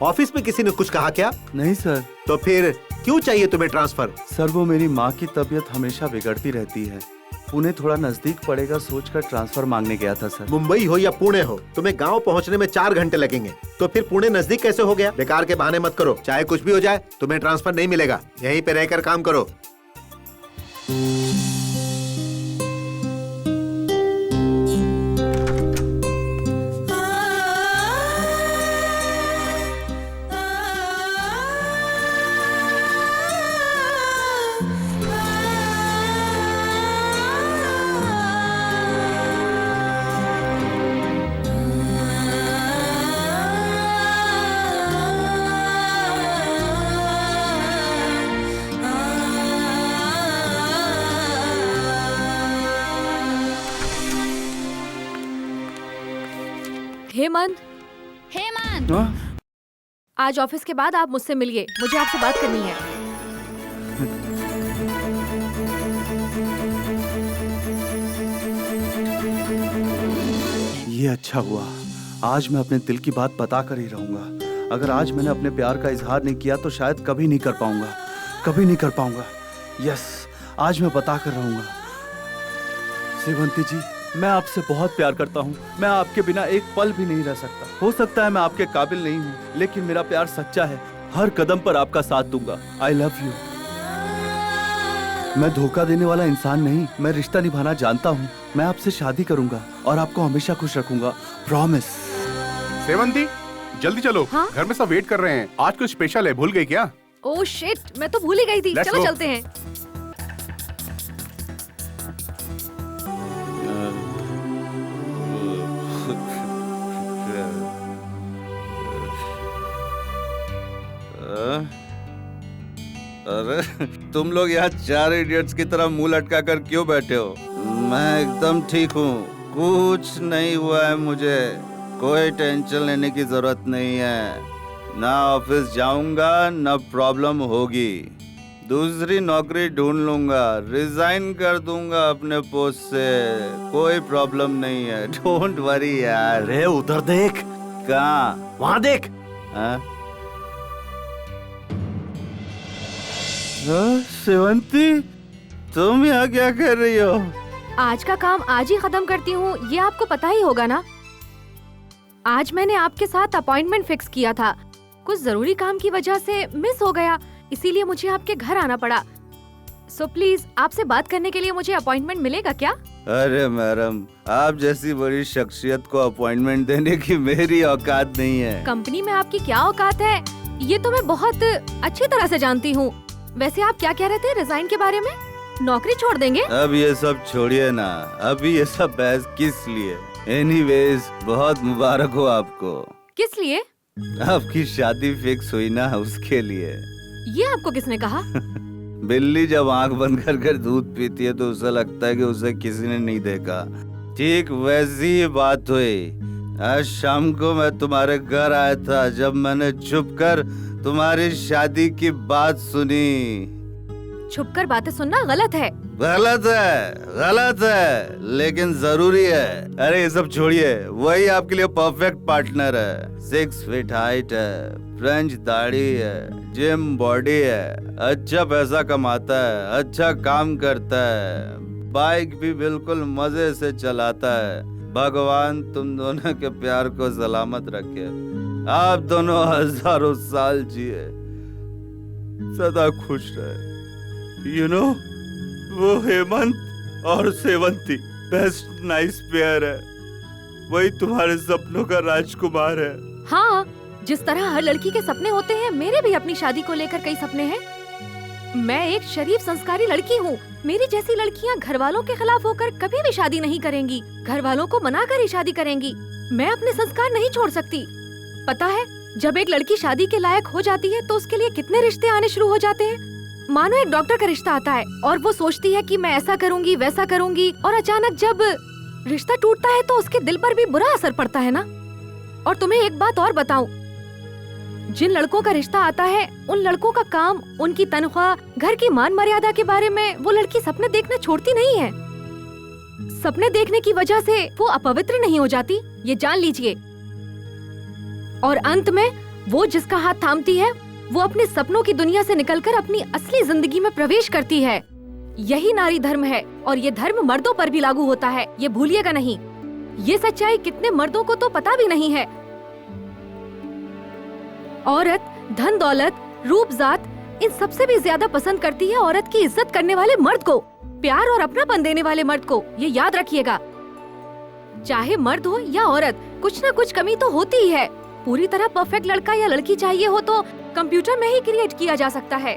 ऑफिस में किसी ने कुछ कहा क्या? नहीं सर। तो फिर क्यों चाहिए तुम्हें ट्रांसफर? सर वो मेरी माँ की तबीयत हमेशा बिगड़ती रहती है, पुणे थोड़ा नजदीक पड़ेगा सोचकर ट्रांसफर मांगने गया था सर। मुंबई हो या पुणे हो, तुम्हें गांव पहुंचने में 4 घंटे लगेंगे, तो फिर पुणे नजदीक कैसे हो गया? बेकार के बहाने मत करो, चाहे कुछ भी हो जाए तुम्हें ट्रांसफर नहीं मिलेगा। यहीं पे रहकर काम करो। हेमंत, हेमंत, आज ऑफिस के बाद आप मुझसे मिलिए, मुझे आपसे बात करनी है। ये अच्छा हुआ, आज मैं अपने दिल की बात बता कर ही रहूंगा। अगर आज मैंने अपने प्यार का इजहार नहीं किया तो शायद कभी नहीं कर पाऊंगा, कभी नहीं कर पाऊंगा। यस, आज मैं बता कर रहूंगा। सेवंती जी, मैं आपसे बहुत प्यार करता हूँ। मैं आपके बिना एक पल भी नहीं रह सकता। हो सकता है मैं आपके काबिल नहीं हूँ, लेकिन मेरा प्यार सच्चा है। हर कदम पर आपका साथ दूंगा। आई लव यू। मैं धोखा देने वाला इंसान नहीं, मैं रिश्ता निभाना जानता हूँ। मैं आपसे शादी करूंगा और आपको हमेशा खुश रखूंगा, प्रॉमिस। सेवंती, जल्दी चलो। हाँ? घर में सब वेट कर रहे हैं। आज कुछ स्पेशल है, भूल गई क्या? ओह शिट, मैं तो भूल ही गई थी। Let's चलो go. चलते हैं। अरे तुम लोग यहाँ चार इडियट्स की तरह मुंह लटका कर क्यों बैठे हो? मैं एकदम ठीक हूँ, कुछ नहीं हुआ है मुझे। कोई टेंशन लेने की जरूरत नहीं है। ना ऑफिस जाऊंगा ना प्रॉब्लम होगी। दूसरी नौकरी ढूंढ लूंगा, रिजाइन कर दूंगा अपने पोस्ट से। कोई प्रॉब्लम नहीं है, डोंट वरी यार। अरे उधर देख। कहाँ? वहाँ देख। सेवंती, तुम यहाँ क्या कर रही हो? आज का काम आज ही खत्म करती हूँ, ये आपको पता ही होगा ना। आज मैंने आपके साथ अपॉइंटमेंट फिक्स किया था, कुछ जरूरी काम की वजह से मिस हो गया, इसीलिए मुझे आपके घर आना पड़ा। सो प्लीज आपसे बात करने के लिए मुझे अपॉइंटमेंट मिलेगा क्या? अरे मैडम, आप जैसी बड़ी शख्सियत को अपॉइंटमेंट देने की मेरी औकात नहीं है। कंपनी में आपकी क्या औकात है, ये तो मैं बहुत अच्छी तरह से जानती हूँ। वैसे आप क्या कह रहे थे रिजाइन के बारे में? नौकरी छोड़ देंगे? अब ये सब छोड़िए ना, अभी ये सब बहस किस लिए? एनीवेज, बहुत मुबारक हो आपको। किस लिए? आपकी शादी फिक्स हुई ना, उसके लिए। ये आपको किसने कहा? बिल्ली जब आंख बंद कर कर दूध पीती है तो उसे लगता है कि उसे किसी ने नहीं देखा। ठीक वैसी ही बात हुई। आज शाम को मैं तुम्हारे घर आया था, जब मैंने छुपकर तुम्हारी शादी की बात सुनी। छुपकर बातें सुनना गलत है। गलत है, गलत है, लेकिन जरूरी है। अरे ये सब छोड़िए, वही आपके लिए परफेक्ट पार्टनर है। 6 फीट हाइट है, फ्रेंच दाढ़ी है, जिम बॉडी है, अच्छा पैसा कमाता है, अच्छा काम करता है, बाइक भी बिल्कुल मजे से चलाता है। भगवान तुम दोनों के प्यार को सलामत रखे। आप दोनों हजारों साल जिए, सदा खुश रहे। You know, वो हेमंत और सेवंती बेस्ट नाइस पेयर है। वही तुम्हारे सपनों का राजकुमार है। हाँ, जिस तरह हर लड़की के सपने होते हैं, मेरे भी अपनी शादी को लेकर कई सपने हैं। मैं एक शरीफ संस्कारी लड़की हूँ। मेरी जैसी लड़कियाँ घर वालों के खिलाफ होकर कभी भी शादी नहीं करेंगी, घर वालों को मना कर ही शादी करेंगी। मैं अपने संस्कार नहीं छोड़ सकती। पता है, जब एक लड़की शादी के लायक हो जाती है तो उसके लिए कितने रिश्ते आने शुरू हो जाते हैं। मानो एक डॉक्टर का रिश्ता आता है और वो सोचती है कि मैं ऐसा करूंगी वैसा करूंगी, और अचानक जब रिश्ता टूटता है तो उसके दिल पर भी बुरा असर पड़ता है ना। और तुम्हें एक बात और बताऊं, जिन लड़कों का रिश्ता आता है उन लड़कों का काम, उनकी तनख्वाह, घर की मान मर्यादा के बारे में वो लड़की सपने देखना छोड़ती नहीं है। सपने देखने की वजह से वो अपवित्र नहीं हो जाती, ये जान लीजिए। और अंत में वो जिसका हाथ थामती है वो अपने सपनों की दुनिया से निकलकर अपनी असली जिंदगी में प्रवेश करती है। यही नारी धर्म है, और ये धर्म मर्दों पर भी लागू होता है, ये भूलिएगा नहीं। ये सच्चाई कितने मर्दों को तो पता भी नहीं है। औरत धन दौलत, रूप जात, इन सबसे भी ज्यादा पसंद करती है औरत की इज्जत करने वाले मर्द को, प्यार और अपनापन देने वाले मर्द को। ये याद रखिएगा। चाहे मर्द हो या औरत, कुछ न कुछ कमी तो होती ही है। पूरी तरह परफेक्ट लड़का या लड़की चाहिए हो तो कंप्यूटर में ही क्रिएट किया जा सकता है।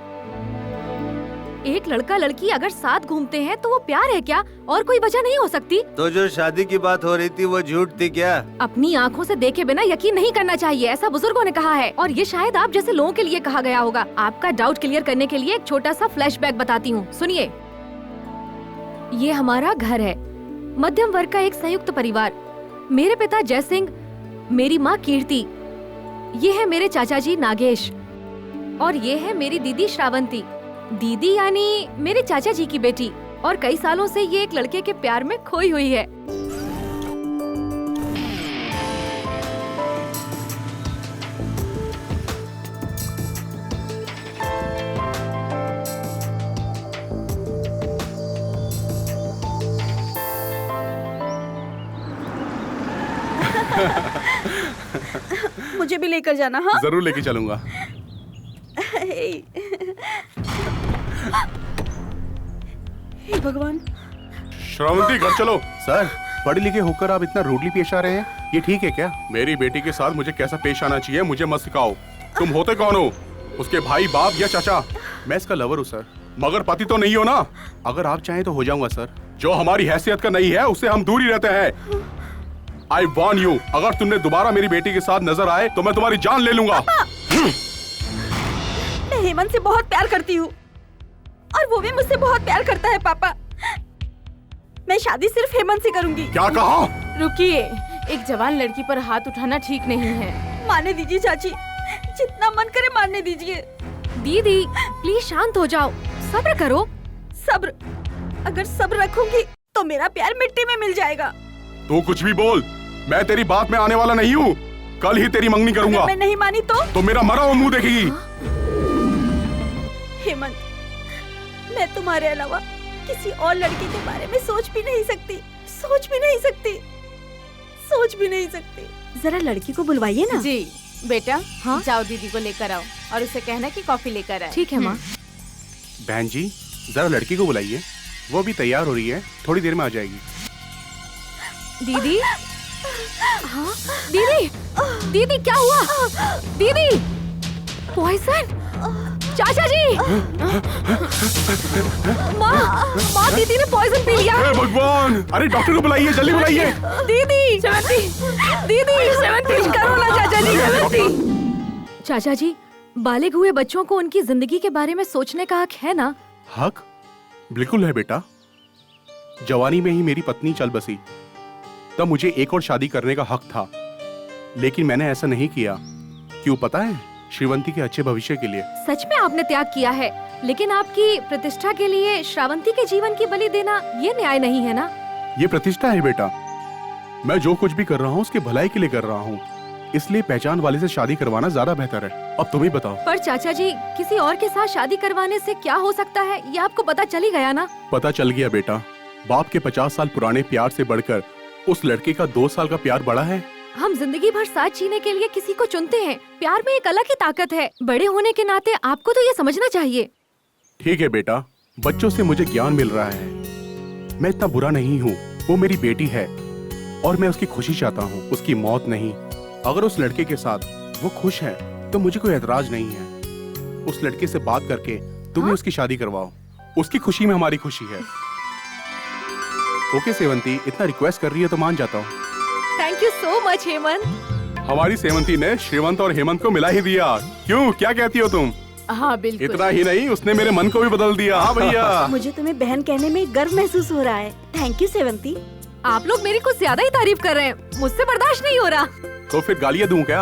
एक लड़का लड़की अगर साथ घूमते हैं तो वो प्यार है क्या? और कोई वजह नहीं हो सकती। तो जो शादी की बात हो रही थी वो झूठ थी क्या? अपनी आँखों से देखे बिना यकीन नहीं करना चाहिए, ऐसा बुजुर्गों ने कहा है, और ये शायद आप जैसे लोगों के लिए कहा गया होगा। आपका डाउट क्लियर करने के लिए एक छोटा सा फ्लैशबैक बताती हूँ, सुनिए। ये हमारा घर है, मध्यम वर्ग का एक संयुक्त परिवार। मेरे पिता जय सिंह मेरी माँ कीर्ति, ये है मेरे चाचा जी नागेश और ये है मेरी दीदी श्रावंती। दीदी यानी मेरे चाचा जी की बेटी, और कई सालों से ये एक लड़के के प्यार में खोई हुई है। मुझे भी लेकर जाना। हाँ जरूर लेके चलूंगा। हे भगवान। श्रावंती घर चलो। सर, पढ़े लिखे होकर आप इतना रूडली पेश आ रहे हैं, ये ठीक है क्या? मेरी बेटी के साथ मुझे कैसा पेश आना चाहिए मुझे मत सिखाओ। तुम होते कौन हो? उसके भाई, बाप या चाचा? मैं इसका लवर हूँ सर, मगर पति तो नहीं हो ना। अगर आप चाहें तो हो जाऊंगा सर। जो हमारी हैसियत का नहीं है उससे हम दूर ही रहते हैं। आई वॉर्न यू, अगर तुमने दोबारा मेरी बेटी के साथ नजर आए तो मैं तुम्हारी जान ले लूंगा। मैं हेमंत से बहुत प्यार करती हूँ और वो भी मुझसे बहुत प्यार करता है पापा। मैं शादी सिर्फ हेमंत से करूंगी। क्या कहा? रुकिए, एक जवान लड़की पर हाथ उठाना ठीक नहीं है। मारने दीजिए चाची, जितना मन करे मारने दीजिए। दीदी प्लीज शांत हो जाओ, सब्र करो। सब्र? अगर सब्र रखूंगी तो मेरा प्यार मिट्टी में मिल जाएगा। तू कुछ भी बोल, मैं तेरी बात में आने वाला नहीं हूँ। कल ही तेरी मंगनी करूंगा। मैं नहीं मानी तो मेरा मरा हुआ मुंह देखेगी। हेमंत, मैं तुम्हारे अलावा किसी और लड़के के बारे में सोच भी नहीं सकती। जरा लड़की को बुलवाइए ना। जी बेटा, हाँ? जाओ दीदी को लेकर आओ और उसे कहना कि कॉफी लेकर आए। ठीक है माँ। बहन जी, जरा लड़की को बुलाइए, वो भी तैयार हो रही है, थोड़ी देर में आ जाएगी। दीदी? हाँ दीदी, दीदी क्या हुआ? दीदी पॉइजन? चाचा जी! माँ दीदी ने पॉइजन पी लिया। हे भगवान! अरे डॉक्टर को बुलाइए, जल्दी बुलाइए। दीदी! कुछ करो ना चाचा जी। चाचा जी, बालिग हुए बच्चों को उनकी जिंदगी के बारे में सोचने का हक है ना? हक? बिल्कुल है बेटा। जवानी में ही मेरी पत्नी चल बसी, तब मुझे एक और शादी करने का हक था, लेकिन मैंने ऐसा नहीं किया। क्यों पता है? श्रीवंती के अच्छे भविष्य के लिए। सच में आपने त्याग किया है, लेकिन आपकी प्रतिष्ठा के लिए श्रावंती के जीवन की बलि देना ये न्याय नहीं है ना? ये प्रतिष्ठा है बेटा। मैं जो कुछ भी कर रहा हूँ उसकी भलाई के लिए कर रहा हूँ, इसलिए पहचान वाले से शादी करवाना ज्यादा बेहतर है। अब तुम ही बताओ। पर चाचा जी, किसी और के साथ शादी करवाने से क्या हो सकता है, ये आपको पता चल ही गया ना? पता चल गया बेटा। बाप के 50 साल पुराने प्यार से बढ़कर उस लड़के का 2 साल का प्यार बड़ा है। हम जिंदगी भर साथ जीने के लिए किसी को चुनते हैं। प्यार में एक अलग ही ताकत है। बड़े होने के नाते आपको तो ये समझना चाहिए। ठीक है बेटा, बच्चों से मुझे ज्ञान मिल रहा है। मैं इतना बुरा नहीं हूँ। वो मेरी बेटी है और मैं उसकी खुशी चाहता हूँ, उसकी मौत नहीं। अगर उस लड़के के साथ वो खुश है तो मुझे कोई एतराज नहीं है। उस लड़के से बात करके तुम्हें उसकी शादी करवाओ। उसकी खुशी में हमारी खुशी है। ओके सेवंती, इतना रिक्वेस्ट कर रही है तो मान जाता हूँ। Thank you so much Hemant. हमारी सेवंती ने श्रीवंत और हेमंत को मिला ही दिया। क्यों, क्या कहती हो तुम? हाँ बिल्कुल। इतना ही नहीं, उसने मेरे मन को भी बदल दिया। हाँ भैया। मुझे तुम्हें बहन कहने में गर्व महसूस हो रहा है। Thank you Sevanti. आप लोग मेरी कुछ ज्यादा ही तारीफ कर रहे हैं, मुझसे बर्दाश्त नहीं हो रहा। तो फिर गालियाँ दूं क्या?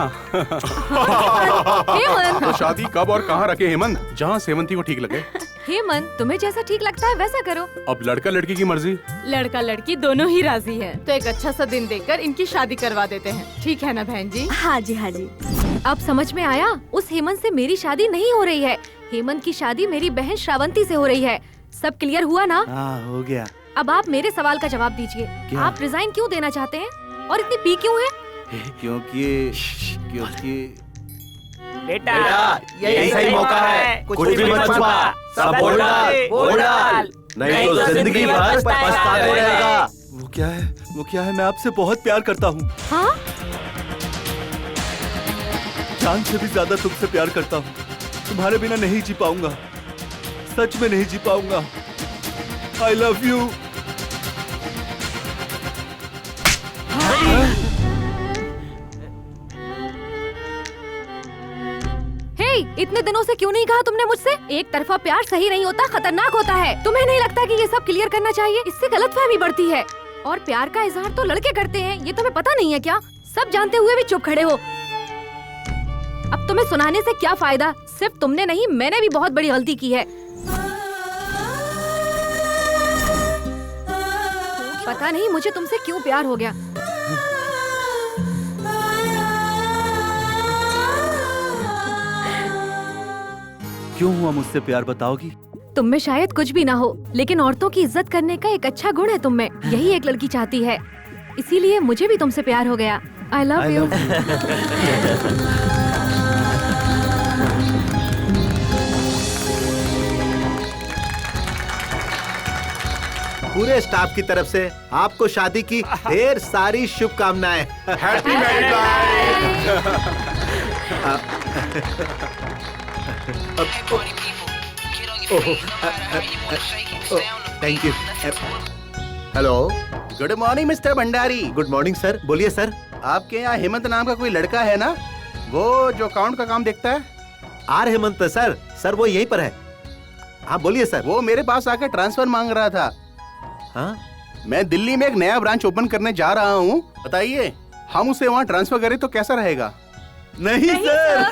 हेमंत, तो शादी कब और कहाँ रखे हेमंत? जहाँ सेवंती को ठीक लगे। हेमंत, तुम्हें जैसा ठीक लगता है वैसा करो। अब लड़का लड़की की मर्जी। लड़का लड़की दोनों ही राजी हैं। तो एक अच्छा सा दिन देखकर इनकी शादी करवा देते हैं। ठीक है ना बहन जी? हाँ जी, हाँ जी। अब समझ में आया, उस हेमंत से मेरी शादी नहीं हो रही है। हेमंत की शादी मेरी बहन श्रावंती से हो रही है। सब क्लियर हुआ ना? हाँ, हो गया। अब आप मेरे सवाल का जवाब दीजिए। आप रिजाइन क्यों देना चाहते हैं और इतनी पी क्यों है? क्योंकि बेटा यही सही मौका है। कुछ भी मत छुपा, सब बोल डाल, नहीं तो जिंदगी भर पछताते रहेगा। वो क्या है? मैं आपसे बहुत प्यार करता हूँ। हाँ? जान से भी ज्यादा तुमसे प्यार करता हूँ। तुम्हारे बिना नहीं जी पाऊंगा, सच में नहीं जी पाऊंगा। I love you। इतने दिनों से क्यों नहीं कहा तुमने मुझसे? एक तरफा प्यार सही नहीं होता, खतरनाक होता है। तुम्हें नहीं लगता कि ये सब क्लियर करना चाहिए? इससे गलतफहमी बढ़ती है। और प्यार का इजहार तो लड़के करते हैं, ये तुम्हें पता नहीं है क्या? सब जानते हुए भी चुप खड़े हो। अब तुम्हें सुनाने से क्या फायदा? सिर्फ तुमने नहीं, मैंने भी बहुत बड़ी गलती की है। पता नहीं मुझे तुमसे क्यों प्यार हो गया। क्यों हुआ मुझसे प्यार, बताओगी? तुम में शायद कुछ भी ना हो, लेकिन औरतों की इज्जत करने का एक अच्छा गुण है तुम में। यही एक लड़की चाहती है, इसीलिए मुझे भी तुमसे प्यार हो गया। I love you। पूरे स्टाफ की तरफ से आपको शादी की ढेर सारी शुभकामनाएं। Happy married life. Thank you. Hello, good morning mister Bhandari. Good morning sir, बोलिए सर। आपके यहाँ हेमंत नाम का कोई लड़का है ना, वो जो अकाउंट का काम देखता है? Are Hemant sir. सर वो यहीं पर है। हाँ बोलिए सर। वो मेरे पास आकर ट्रांसफर मांग रहा था। हाँ, मैं दिल्ली में एक नया ब्रांच ओपन करने जा रहा हूँ। बताइए, हम उसे वहाँ ट्रांसफर करें तो कैसा रहेगा? नहीं सर।